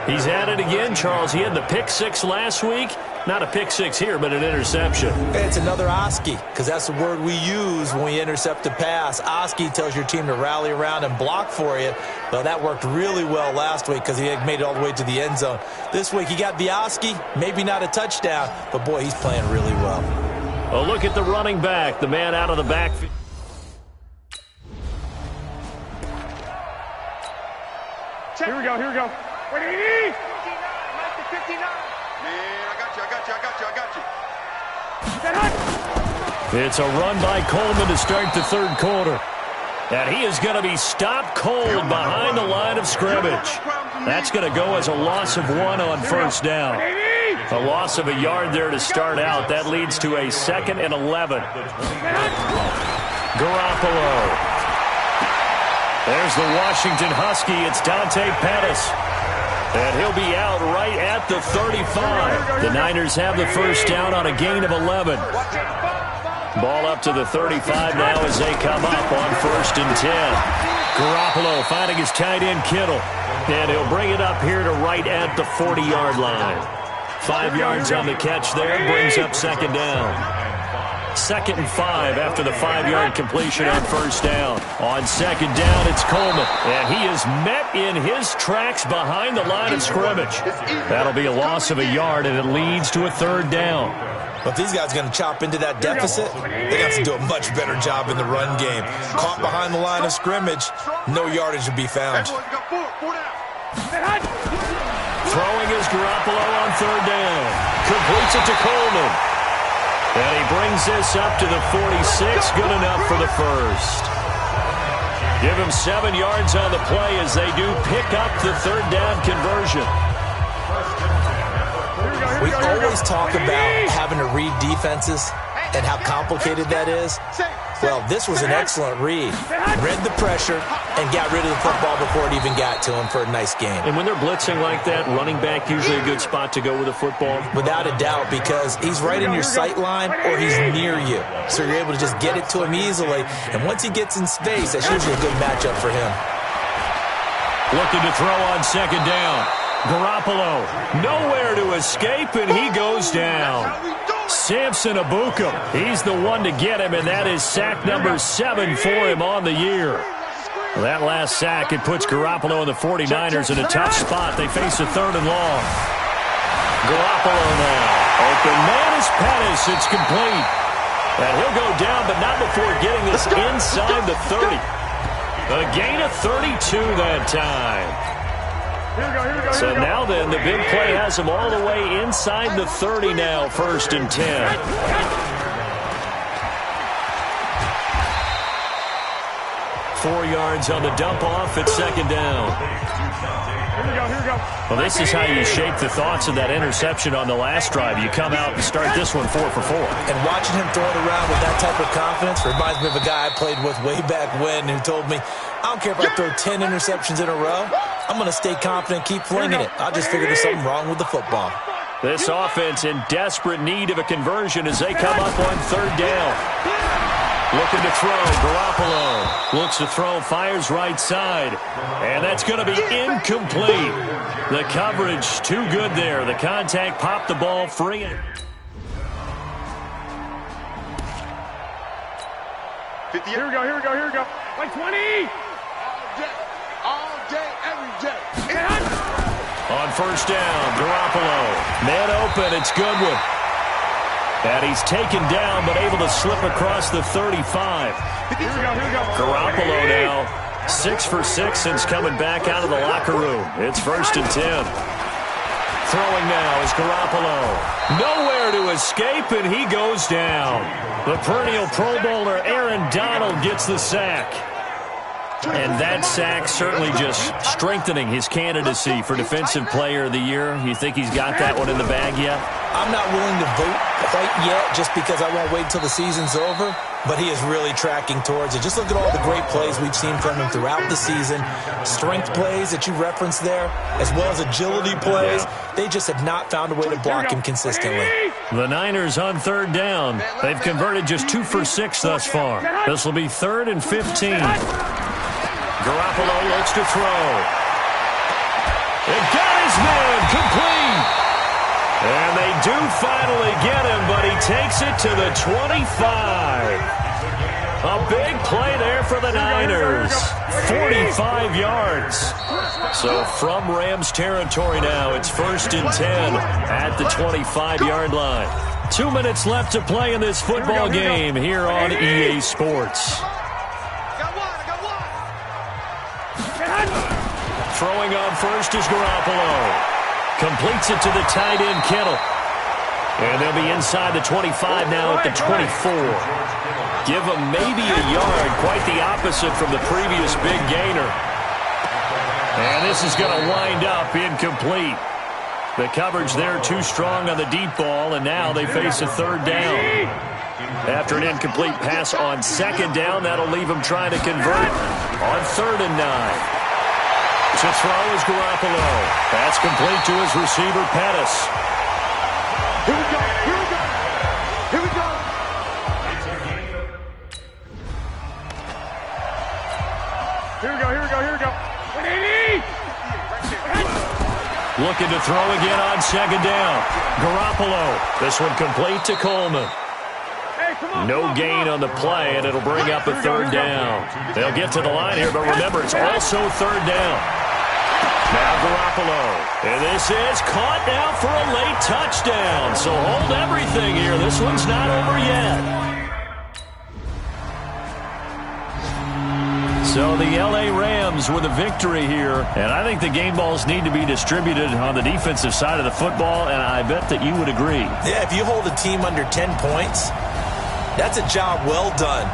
He's at it again, Charles. He had the pick 6 last week. Not a pick 6 here, but an interception. It's another Oski, because that's the word we use when we intercept a pass. Oski tells your team to rally around and block for you. Well, that worked really well last week because he had made it all the way to the end zone. This week he got the Oski, maybe not a touchdown, but boy, he's playing really well. A look at the running back, the man out of the backfield. Here we go, here we go. 180! 59. Man, I got you. It's a run by Coleman to start the 3rd quarter. And he is going to be stopped cold behind the line of scrimmage. That's going to go as a loss of 1 on 1st down. A loss of a yard there to start out. That leads to a 2nd and 11. Garoppolo. There's the Washington Husky. It's Dante Pettis. And he'll be out right at the 35. The Niners have the first down on a gain of 11. Ball up to the 35 now as they come up on 1st and 10. Garoppolo finding his tight end Kittle. And he'll bring it up here to right at the 40-yard line. 5 yards on the catch there, brings up 2nd down. 2nd and 5 after the 5-yard completion on 1st down. On 2nd down, it's Coleman. And he is met in his tracks behind the line of scrimmage. That'll be a loss of a yard, and it leads to a 3rd down. But if these guys are going to chop into that deficit, they got to do a much better job in the run game. Caught behind the line of scrimmage, no yardage to be found. Throwing is Garoppolo on 3rd down. Completes it to Coleman. And he brings this up to the 46. Good enough for the first. Give him 7 yards on the play as they do pick up the 3rd down conversion. We always talk about having to read defenses and how complicated that is. Well, this was an excellent read. Read the pressure and got rid of the football before it even got to him for a nice game. And when they're blitzing like that, running back usually a good spot to go with the football? Without a doubt, because he's right in your sight line or he's near you. So you're able to just get it to him easily. And once he gets in space, that's usually a good matchup for him. Looking to throw on second down. Garoppolo, nowhere to escape, and he goes down. Samson Abuka, he's the one to get him, and that is sack number 7 for him on the year. Well, that last sack, it puts Garoppolo and the 49ers in a tough spot. They face a 3rd and long. Garoppolo now. Open man is Pettis. It's complete. And he'll go down, but not before getting this inside the 30. A gain of 32 that time. So now then, the big play has him all the way inside the 30 now, 1st and 10. Four yards on the dump off at second down. Here we go. Well, this is how you shape the thoughts of that interception on the last drive. You come out and start this one 4 for 4. And watching him throw it around with that type of confidence reminds me of a guy I played with way back when who told me, I don't care if I throw 10 interceptions in a row. I'm going to stay confident and keep flinging it. I just figured there's something wrong with the football. This offense in desperate need of a conversion as they come up on 3rd down. Looking to throw. Garoppolo looks to throw, fires right side. And that's going to be incomplete. The coverage too good there. The contact popped the ball free. Here we go. Like 20. All day, every day. On 1st down, Garoppolo. Man open, it's Goodwin. And he's taken down, but able to slip across the 35. Here we go. Garoppolo now, 6 for 6 since coming back out of the locker room. It's 1st and 10. Throwing now is Garoppolo. Nowhere to escape, and he goes down. The perennial Pro Bowler Aaron Donald gets the sack. And that sack certainly just strengthening his candidacy for Defensive Player of the Year. You think he's got that one in the bag yet? I'm not willing to vote quite yet just because I won't wait until the season's over, but he is really tracking towards it. Just look at all the great plays we've seen from him throughout the season. Strength plays that you referenced there, as well as agility plays. They just have not found a way to block him consistently. The Niners on 3rd down. They've converted just 2 for 6 thus far. This will be 3rd and 15. Garoppolo looks to throw. It got his man complete. And they do finally get him, but he takes it to the 25. A big play there for the Niners. 45 yards. So from Rams territory now, it's 1st and 10 at the 25-yard line. 2 minutes left to play in this football game here on EA Sports. Throwing on 1st is Garoppolo. Completes it to the tight end, Kittle. And they'll be inside the 25 now at the 24. Give them maybe a yard. Quite the opposite from the previous big gainer. And this is going to wind up incomplete. The coverage there too strong on the deep ball, and now they face a 3rd down. After an incomplete pass on 2nd down, that'll leave them trying to convert on 3rd and 9. To throw is Garoppolo. That's complete to his receiver, Pettis. Here we go. Looking to throw again on 2nd down. Garoppolo. This one complete to Coleman. No gain on the play, and it'll bring up a 3rd down. They'll get to the line here, but remember, it's also 3rd down. Now Garoppolo. And this is caught now for a late touchdown. So hold everything here. This one's not over yet. So the L.A. Rams with a victory here. And I think the game balls need to be distributed on the defensive side of the football, and I bet that you would agree. Yeah, if you hold a team under 10 points, that's a job well done.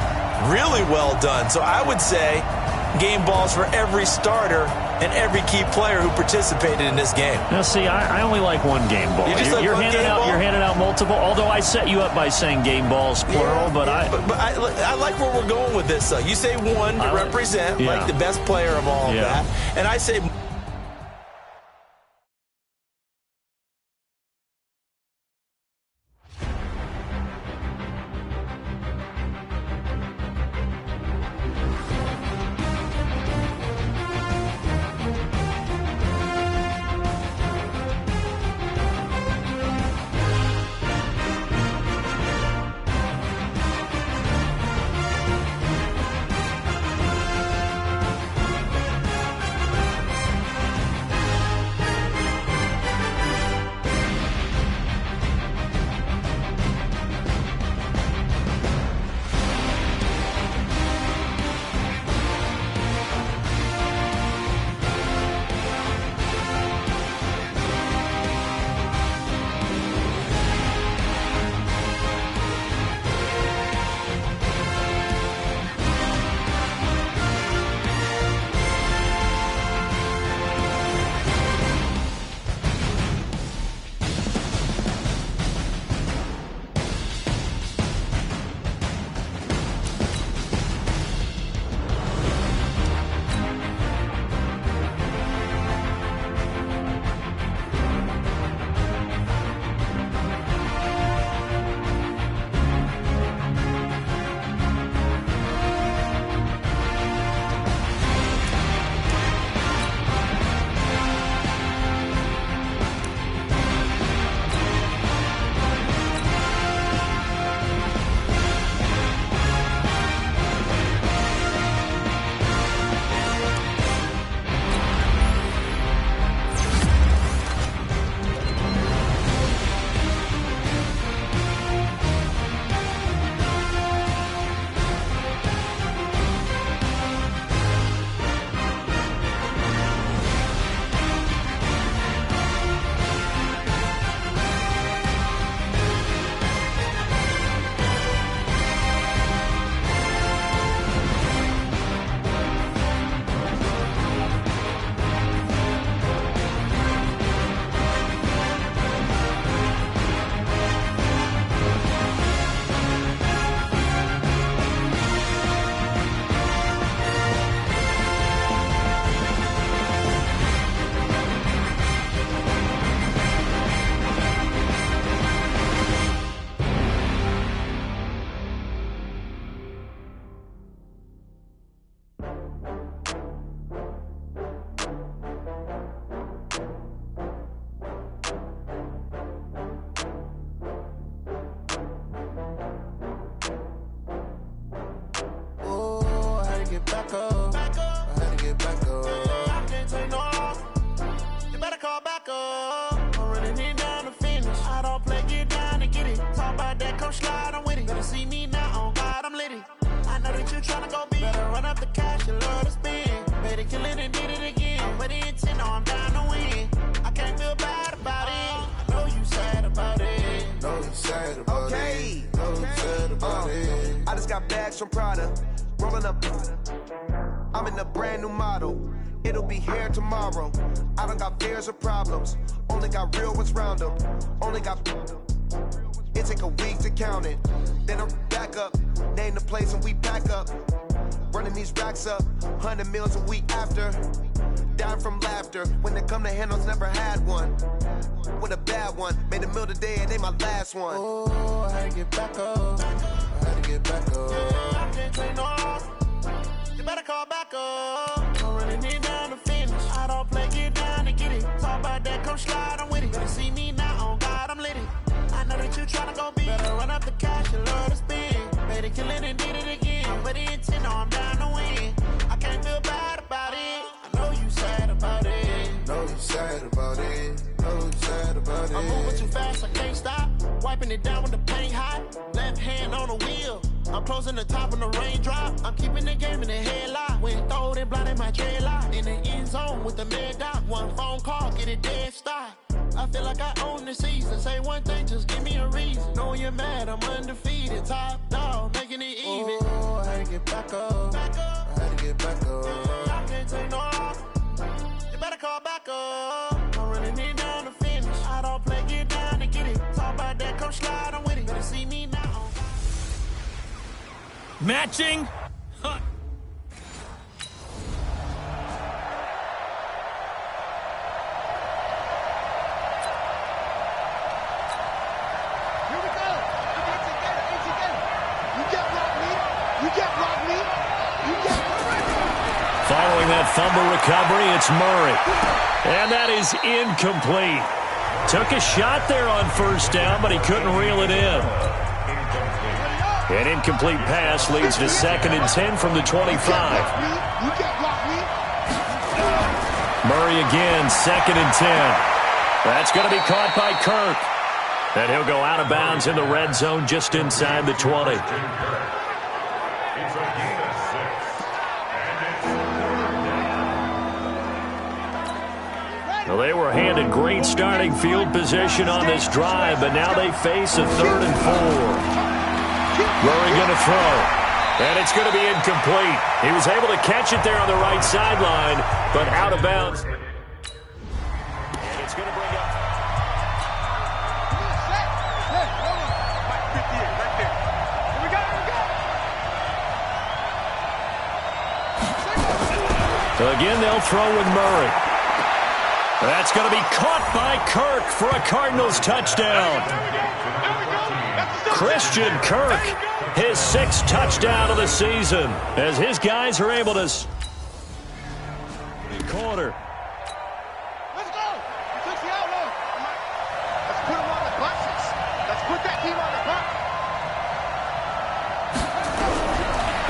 Really well done. So I would say game balls for every starter and every key player who participated in this game. Now, see, I only like one game ball. You're handing out multiple, although I set you up by saying game balls, plural, but I like where we're going with this. You say one to represent, like the best player of all of that, and I say... From Prada, rolling up. I'm in a brand new model. It'll be here tomorrow. I don't got fears or problems. Only got real ones round them. Only got. It take a week to count it. Then I'm back up. Name the place and we pack up. Running these racks up. 100 meals a week after. Dying from laughter. When it come to handles, never had one. With a bad one. Made a meal today and they my last one. Oh, I had to get back up. Get back up. I can't take no loss. You better call back up. I'm running it down to finish. I don't play, get down to get it. Talk about that, come slide, I'm with it. Better see me now, on God, I'm lit it. I know that you tryna go big. Better run up the cash, you love to spend. Made it, kill it, and did it again. I'm with the intent, no, I'm down to win. I can't feel bad about it. I know you sad about it. Know you sad about it. Know you sad about it. I'm moving too fast, I can't stop. Wiping it down with the paint hot. Left hand on the wheel. I'm closing the top on the raindrop. I'm keeping the game in the headlock. When throwed and blinded my dreadlock. In the end zone with the mad dot. One phone call, get it dead stop. I feel like I own the season. Say one thing, just give me a reason. Knowing you're mad, I'm undefeated. Top dog, making it even. Oh, I had to get back up. I had to get back up. I can't take no off. You better call back up. Don't really need down to finish. I don't play, get down to get it. Talk about that, come slide, I'm with it. Better see me now. Matching. Huh. Following that fumble recovery, it's Murray. And that is incomplete. Took a shot there on first down, but he couldn't reel it in. An incomplete pass leads to 2nd and 10 from the 25. Murray again, 2nd and 10. That's going to be caught by Kirk. And he'll go out of bounds in the red zone just inside the 20. Well, they were handed great starting field position on this drive, but now they face a 3rd and 4. Murray going to throw, and it's going to be incomplete. He was able to catch it there on the right sideline, but out of bounds. And it's going to bring up. So again, they'll throw with Murray. That's going to be caught by Kirk for a Cardinals touchdown. Christian Kirk, his 6th touchdown of the season, as his guys are able to corner. Let's go. He took the outlaw. Let's put him on the buses. Let's put that team on the bus.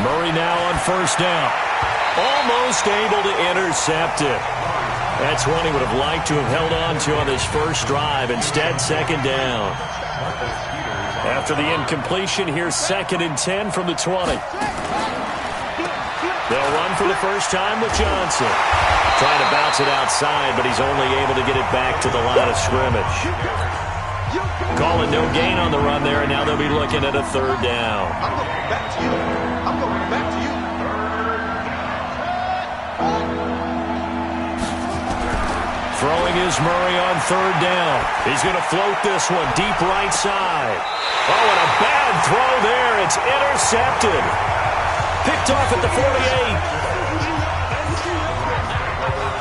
Murray now on first down. Almost able to intercept it. That's one he would have liked to have held on to on his first drive. Instead, 2nd down. After the incompletion, here's 2nd and 10 from the 20. They'll run for the first time with Johnson. Trying to bounce it outside, but he's only able to get it back to the line of scrimmage. Calling no gain on the run there, and now they'll be looking at a 3rd down. I'm going back to you. I'm going back to you. Throwing is Murray on 3rd down. He's going to float this one deep right side. Oh, and a bad throw there. It's intercepted. Picked off at the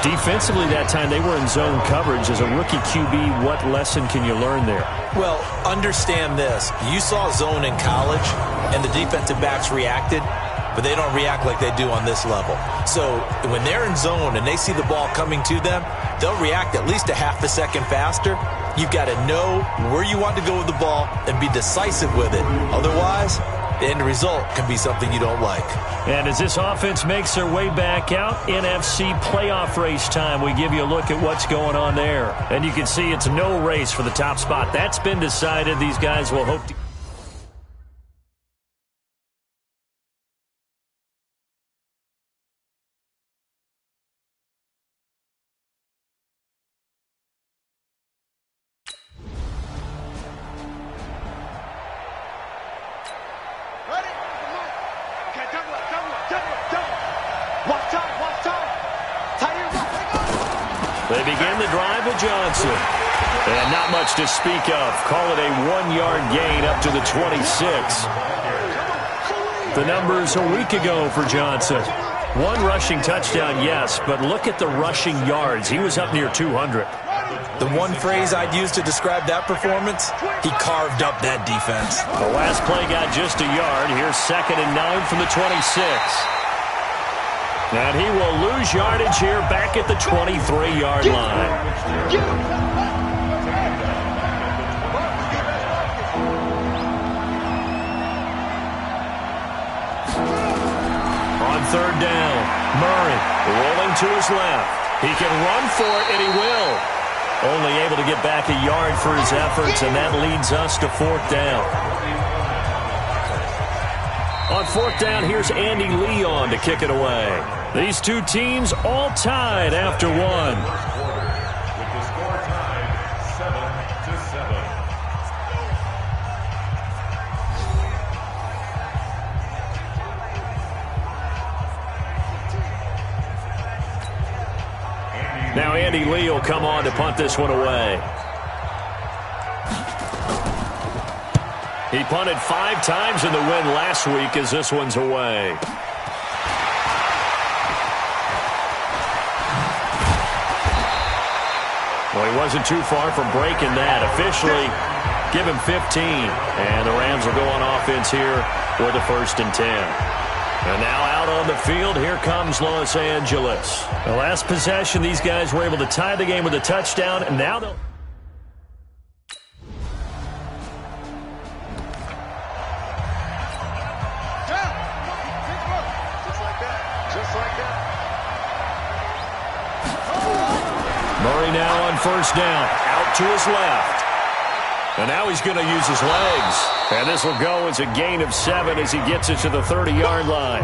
48. Defensively that time, they were in zone coverage. As a rookie QB, what lesson can you learn there? Well, understand this. You saw zone in college, and the defensive backs reacted, but they don't react like they do on this level. So when they're in zone and they see the ball coming to them, they'll react at least a half a second faster. You've got to know where you want to go with the ball and be decisive with it. Otherwise, the end result can be something you don't like. And as this offense makes their way back out, NFC playoff race time, we give you a look at what's going on there. And you can see it's no race for the top spot. That's been decided. These guys will hope to... They begin the drive with Johnson. And not much to speak of. Call it a 1-yard gain up to the 26. The numbers a week ago for Johnson. 1 rushing touchdown, yes, but look at the rushing yards. He was up near 200. The one phrase I'd use to describe that performance, he carved up that defense. The last play got just a yard. Here's 2nd and 9 from the 26. And he will lose yardage here back at the 23-yard line. On 3rd down, Murray rolling to his left. He can run for it, and he will. Only able to get back a yard for his efforts, and that leads us to 4th down. On 4th down, here's Andy Leon to kick it away. These two teams all tied after 1. With the score tied 7-7. Now Andy Lee will come on to punt this one away. He punted 5 times in the win last week as this one's away. Well, he wasn't too far from breaking that. Officially, give him 15. And the Rams will go on offense here with a 1st and 10. And now out on the field, here comes Los Angeles. The last possession, these guys were able to tie the game with a touchdown, and now they'll... Murray now on 1st down, out to his left. And now he's going to use his legs. And this will go as a gain of 7 as he gets it to the 30-yard line.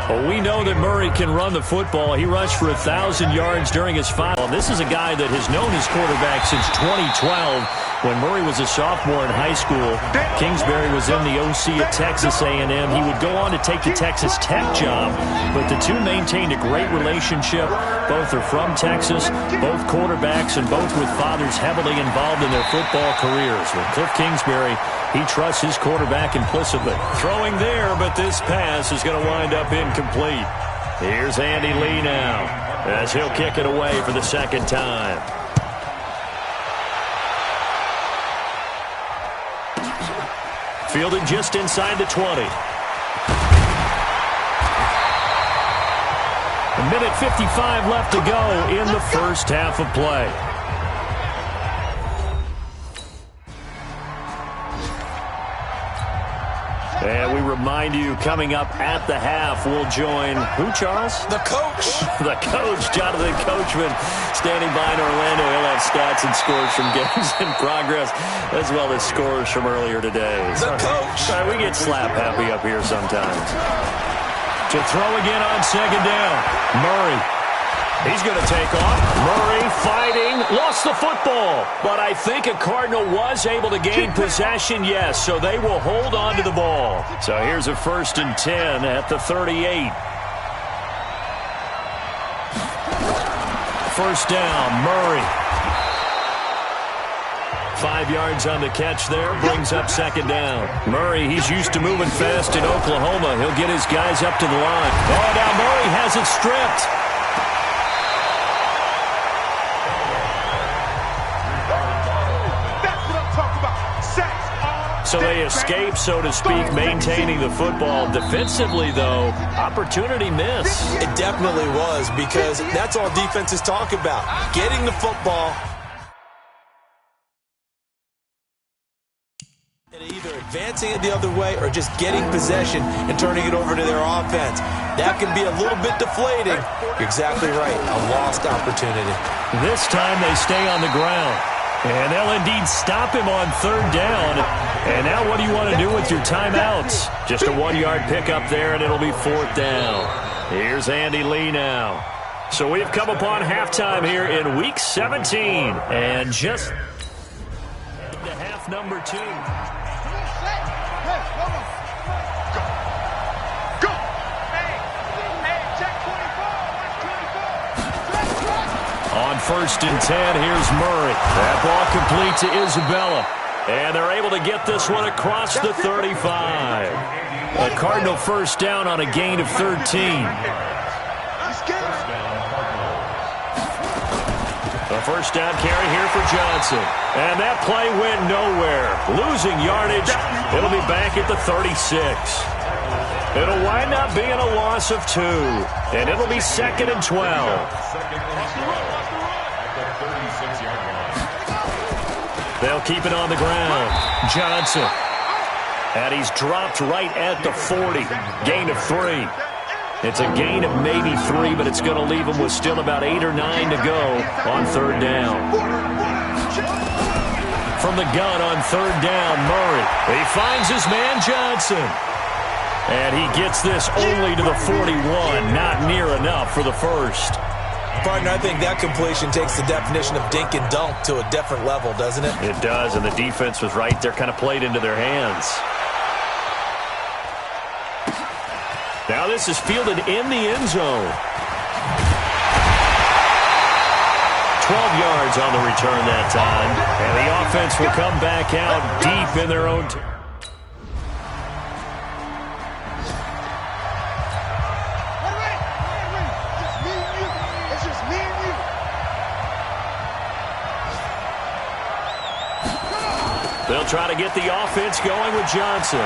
Well, we know that Murray can run the football. He rushed for 1,000 yards during his final. This is a guy that has known his quarterback since 2012 when Murray was a sophomore in high school. Kingsbury was in the OC at Texas A&M. He would go on to take the Texas Tech job, but the two maintained a great relationship. Both are from Texas, both quarterbacks, and both with fathers heavily involved in their football careers. With Cliff Kingsbury, he trusts his quarterback implicitly. Throwing there, but this pass is going to wind up incomplete. Here's Andy Lee now as he'll kick it away for the 2nd time. Fielded just inside the 20. A minute 55 left to go in the first half of play. And we remind you, coming up at the half, we'll join who, Charles? The coach. The coach, Jonathan Coachman, standing by in Orlando. He'll have stats and scores from games in progress, as well as scores from earlier today. The coach. Sorry, we get slap happy up here sometimes. To throw again on 2nd down. Murray. He's going to take off. Murray fighting. Lost the football. But I think a Cardinal was able to gain possession, yes. So they will hold on to the ball. So here's a 1st and 10 at the 38. 1st down, Murray. 5 yards on the catch there. Brings up 2nd down. Murray, he's used to moving fast in Oklahoma. He'll get his guys up to the line. Oh, now Murray has it stripped. So they escape, so to speak, maintaining the football. Defensively, though, opportunity miss. It definitely was, because that's all defenses talk about. Getting the football and either advancing it the other way or just getting possession and turning it over to their offense. That can be a little bit deflating. You're exactly right. A lost opportunity. This time they stay on the ground. And they'll indeed stop him on 3rd down. And now what do you want to do with your timeouts? Just a 1-yard pickup there, and it'll be 4th down. Here's Andy Lee now. So we've come upon halftime here in Week 17. And just into half number 2. On 1st and 10, here's Murray. That ball complete to Isabella. And they're able to get this one across the 35. A Cardinal 1st down on a gain of 13. A 1st down carry here for Johnson. And that play went nowhere. Losing yardage. It'll be back at the 36. It'll wind up being a loss of 2. And it'll be 2nd and 12. They'll keep it on the ground. Johnson. And he's dropped right at the 40. Gain of 3. It's a gain of maybe 3, but it's going to leave him with still about 8 or 9 to go on 3rd down. From the gun on 3rd down, Murray. He finds his man Johnson. And he gets this only to the 41. Not near enough for the 1st. Partner, I think that completion takes the definition of dink and dunk to a different level, doesn't it? It does, and the defense was right there, kind of played into their hands. Now this is fielded in the end zone. 12 yards on the return that time. And the offense will come back out deep in their own territory. They'll try to get the offense going with Johnson.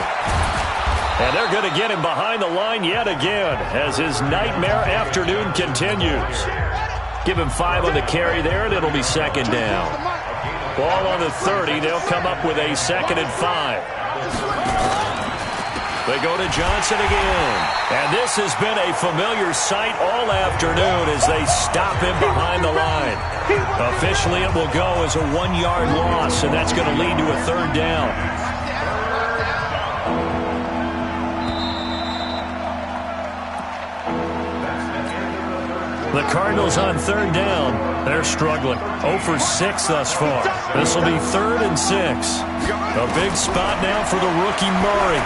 And they're going to get him behind the line yet again as his nightmare afternoon continues. Give him 5 on the carry there, and it'll be second down. Ball on the 30. They'll come up with a 2nd and 5. They go to Johnson again. And this has been a familiar sight all afternoon as they stop him behind the line. Officially, it will go as a 1-yard loss, and that's going to lead to a 3rd down. The Cardinals on 3rd down. They're struggling. 0 for 6 thus far. This will be 3rd and 6. A big spot now for the rookie Murray.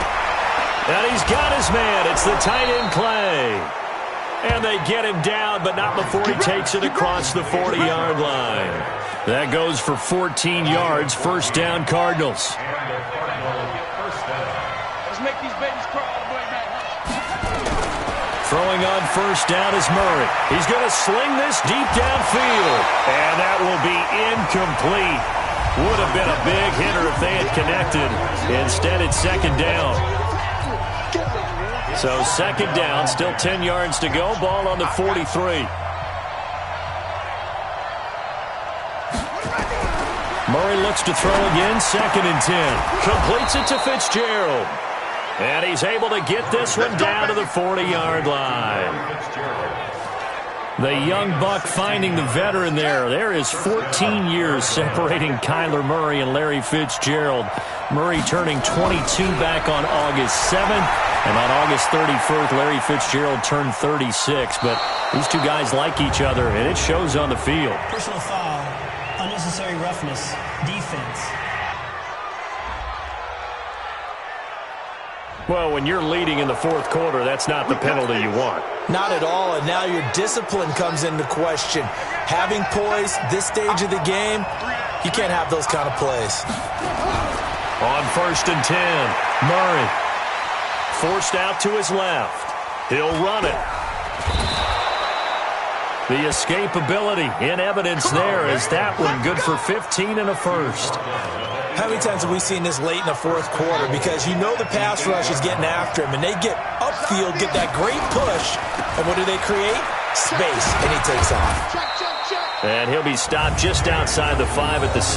And he's got his man. It's the tight end play. And they get him down, but not before he takes it across the 40-yard line. That goes for 14 yards. 1st down, Cardinals. Let's make these babies crawl all the way back. Throwing on 1st down is Murray. He's going to sling this deep downfield. And that will be incomplete. Would have been a big hitter if they had connected. Instead, it's 2nd down. So 2nd down, still 10 yards to go. Ball on the 43. Murray looks to throw again. 2nd and 10. Completes it to Fitzgerald. And he's able to get this one down to the 40-yard line. The young buck finding the veteran there. There is 14 years separating Kyler Murray and Larry Fitzgerald. Murray turning 22 back on August 7th. And on August 31st, Larry Fitzgerald turned 36. But these two guys like each other, and it shows on the field. Personal foul, unnecessary roughness, defense. Well, when you're leading in the 4th quarter, that's not the penalty you want. Not at all, and now your discipline comes into question. Having poise this stage of the game, you can't have those kind of plays. On 1st and 10, Murray forced out to his left. He'll run it. The escapability in evidence there is that one good for 15 and a 1st. How many times have we seen this late in the 4th quarter? Because you know the pass rush is getting after him, and they get upfield, get that great push, and what do they create? Space, and he takes off. And he'll be stopped just outside the 5 at the 6.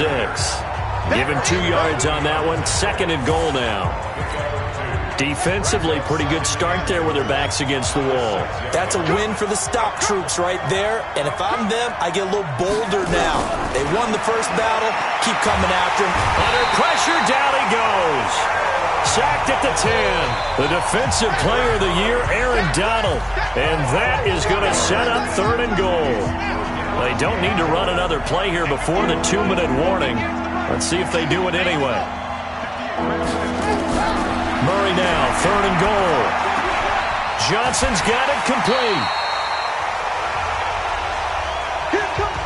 Give him 2 yards on that one. 2nd and goal now. Defensively, pretty good start there with their backs against the wall. That's a win for the stop troops right there. And if I'm them, I get a little bolder now. They won the first battle. Keep coming after him. Under pressure, down he goes. Sacked at the 10. The defensive player of the year, Aaron Donald. And that is going to set up 3rd and goal. They don't need to run another play here before the 2-minute warning. Let's see if they do it anyway. Murray now, 3rd and goal. Johnson's got it complete.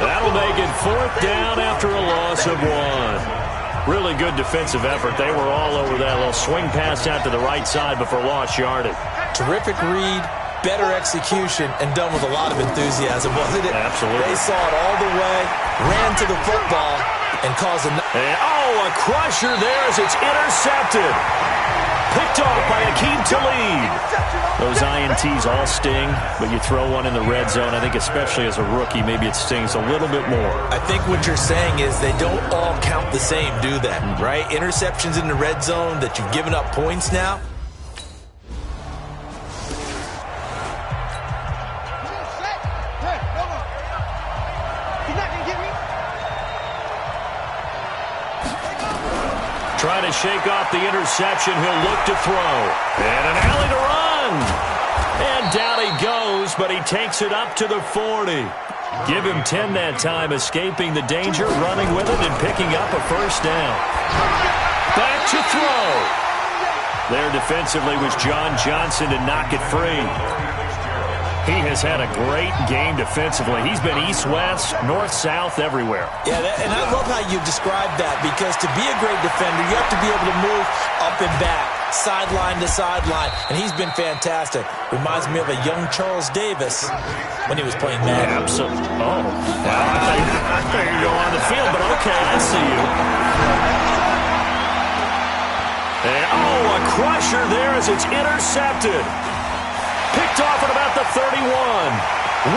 That'll make it 4th down after a loss of 1. Really good defensive effort. They were all over that little swing pass out to the right side before lost yardage. Terrific read, better execution, and done with a lot of enthusiasm, wasn't it? Absolutely. They saw it all the way, ran to the football, and caused a... a crusher there as it's intercepted. Picked off by Akeem Talib. Those INTs all sting, but you throw one in the red zone, I think especially as a rookie, maybe it stings a little bit more. I think what you're saying is they don't all count the same, do they? Right? Interceptions in the red zone that you've given up points now. Trying to shake off the interception. He'll look to throw. And an alley to run. And down he goes, but he takes it up to the 40. Give him 10 that time, escaping the danger, running with it, and picking up a 1st down. Back to throw. There defensively was John Johnson to knock it free. He has had a great game defensively. He's been east-west, north-south, everywhere. Yeah, and I love how you described that, because to be a great defender, you have to be able to move up and back, sideline to sideline, and he's been fantastic. Reminds me of a young Charles Davis when he was playing Madden. Yeah, absolutely. Oh, well, I thought you were going on the field, but okay, I see you. And, a crusher there as it's intercepted. Picked off at about the 31.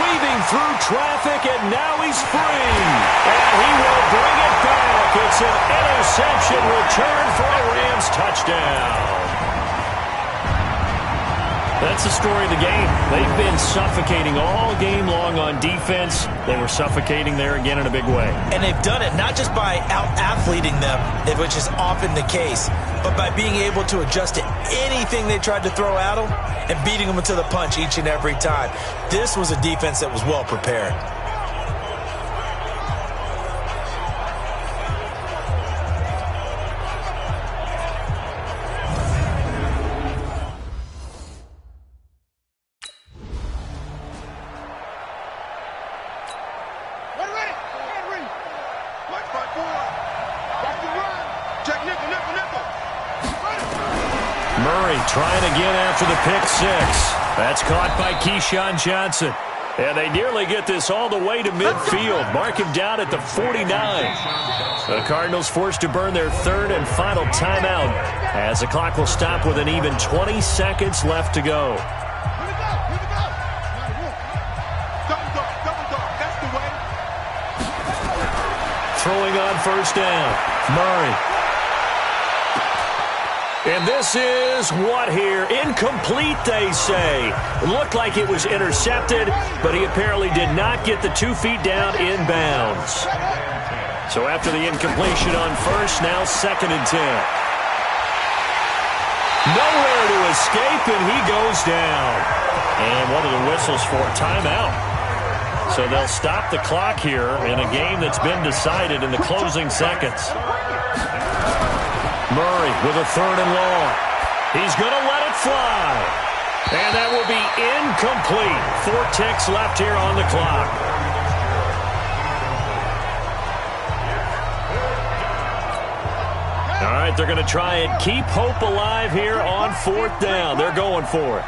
Weaving through traffic, and now he's free. And he will bring it back. It's an interception return for a Rams touchdown. That's the story of the game. They've been suffocating all game long on defense. They were suffocating there again in a big way. And they've done it not just by out-athleting them, which is often the case, but by being able to adjust to anything they tried to throw at them and beating them to the punch each and every time. This was a defense that was well prepared. Murray trying again after the pick six. That's caught by Keyshawn Johnson. And they nearly get this all the way to midfield. Mark him down at the 49. The Cardinals forced to burn their third and final timeout as the clock will stop with an even 20 seconds left to go. Throwing on first down. Murray. And this is what here? Incomplete, they say. It looked like it was intercepted, but he apparently did not get the 2 feet down inbounds. So after the incompletion on first, now 2nd and 10. Nowhere to escape, and he goes down. And one of the whistles for a timeout. So they'll stop the clock here in a game that's been decided in the closing seconds. Murray with a 3rd and long. He's going to let it fly. And that will be incomplete. 4 ticks left here on the clock. All right, they're going to try and keep hope alive here on 4th down. They're going for it.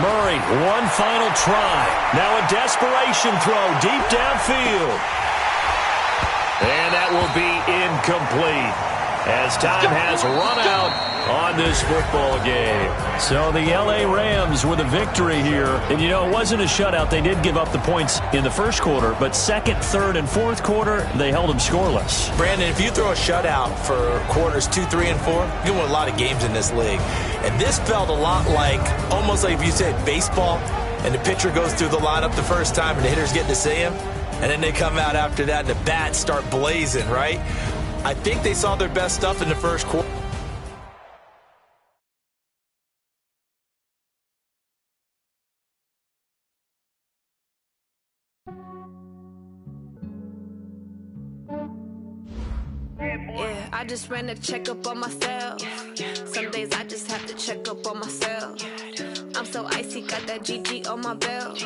Murray, one final try. Now a desperation throw deep downfield. And that will be incomplete as time has run out on this football game. So the L.A. Rams with a victory here. And, you know, it wasn't a shutout. They did give up the points in the first quarter, but 2nd, 3rd, and 4th quarter, they held them scoreless. Brandon, if you throw a shutout for quarters 2, 3, and 4, you win a lot of games in this league. And this felt a lot like, almost like if you said baseball, and the pitcher goes through the lineup the first time and the hitters get to see him. And then they come out after that, and the bats start blazing, right? I think they saw their best stuff in the first quarter. Yeah, I just ran a checkup on myself. Some days I just have to check up on myself. I'm so icy, got that GG on my belt.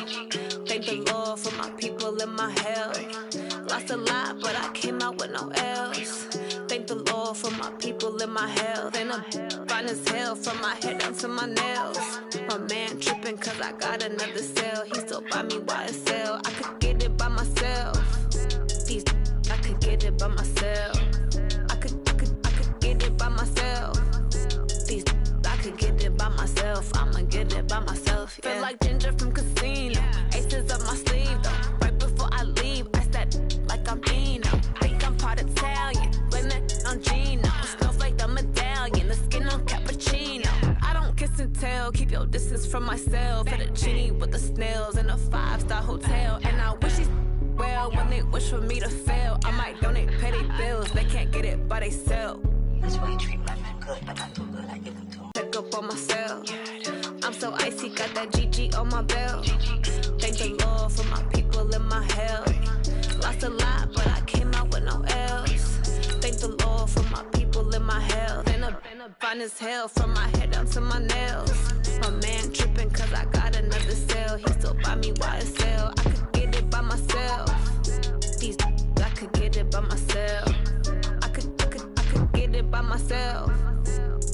Thank the Lord for my people and my health. Lost a lot, but I came out with no L's. Thank the Lord for my people and my health. And I'm fine as hell from my head down to my nails. My man tripping cause I got another cell. He still buy me YSL. I could get it by myself. These I could get it by myself. I could get it by myself. These I could get it by myself. I'ma get it by myself. Yeah. Feel like Ginger from Casino. Aces up my sleeve though. Right before I leave, I said like I'm Dino. Think I'm part Italian. Blame that on Gino. Smells like the medallion. The skin on cappuccino. I don't kiss and tell. Keep your distance from myself. At a genie with the snails in a 5-star hotel. And I wish these well when they wish for me to fail. I might donate petty bills. They can't get it by they sell. That's why you treat my man good, but not too good. I give it to him. Check up on myself. I'm so icy, got that GG on my belt. Thank the Lord for my people and my health. Lost a lot, but I came out with no L's. Thank the Lord for my people and my health. And I'm fine as hell from my head down to my nails. My man me YSL. I could get it by myself. These I could get it by myself. I could get it by myself.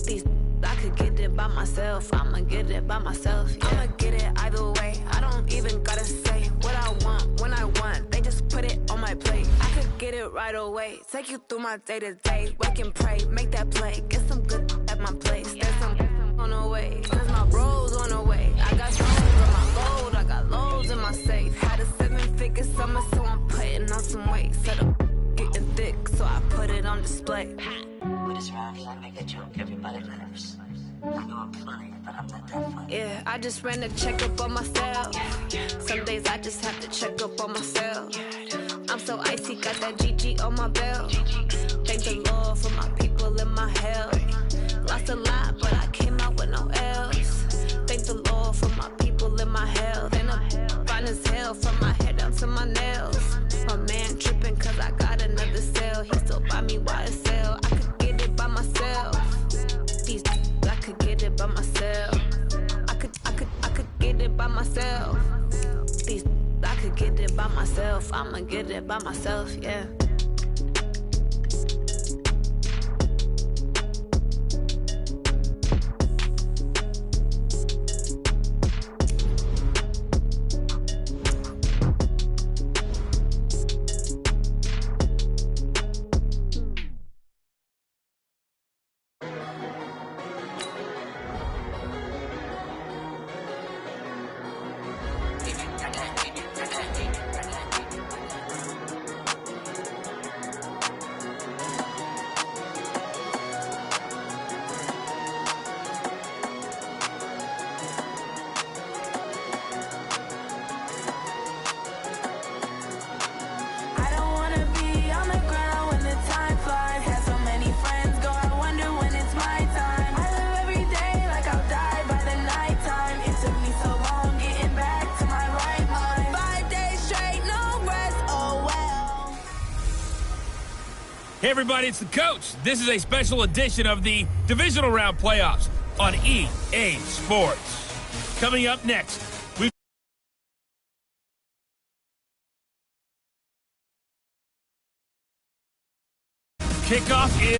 These I could get it by myself. I'ma get it by myself. Yeah. I'ma get it either way. I don't even gotta say what I want when I want. They just put it on my plate. I could get it right away. Take you through my day to day. Wake and pray, make that play. Get some good at my place. There's some on the way. Cause my bros on the way. I got stones on my load. I got loads in my safe. Had a 7-figure summer, so I'm putting on some weight. Set up getting thick, so I put it on display. With this round, I make a joke, everybody laughs. I know I'm funny, but I'm not that funny. Yeah, I just ran a checkup on myself. Some days I just have to check up on myself. I'm so icy, got that GG on my belt. Thank the Lord for my people in my health. Lost a lot, but I came out with no else. Thank the Lord for my people in my health. And I'm fine as hell from my head down to my nails. My man tripping cause I got another cell. He still buy me YSL. I could get it by myself. These I could get it by myself. I could get it by myself. These I could get it by myself. I'ma get it by myself, yeah. Hey everybody, it's the coach. This is a special edition of the Divisional Round Playoffs on EA Sports. Coming up next, kickoff is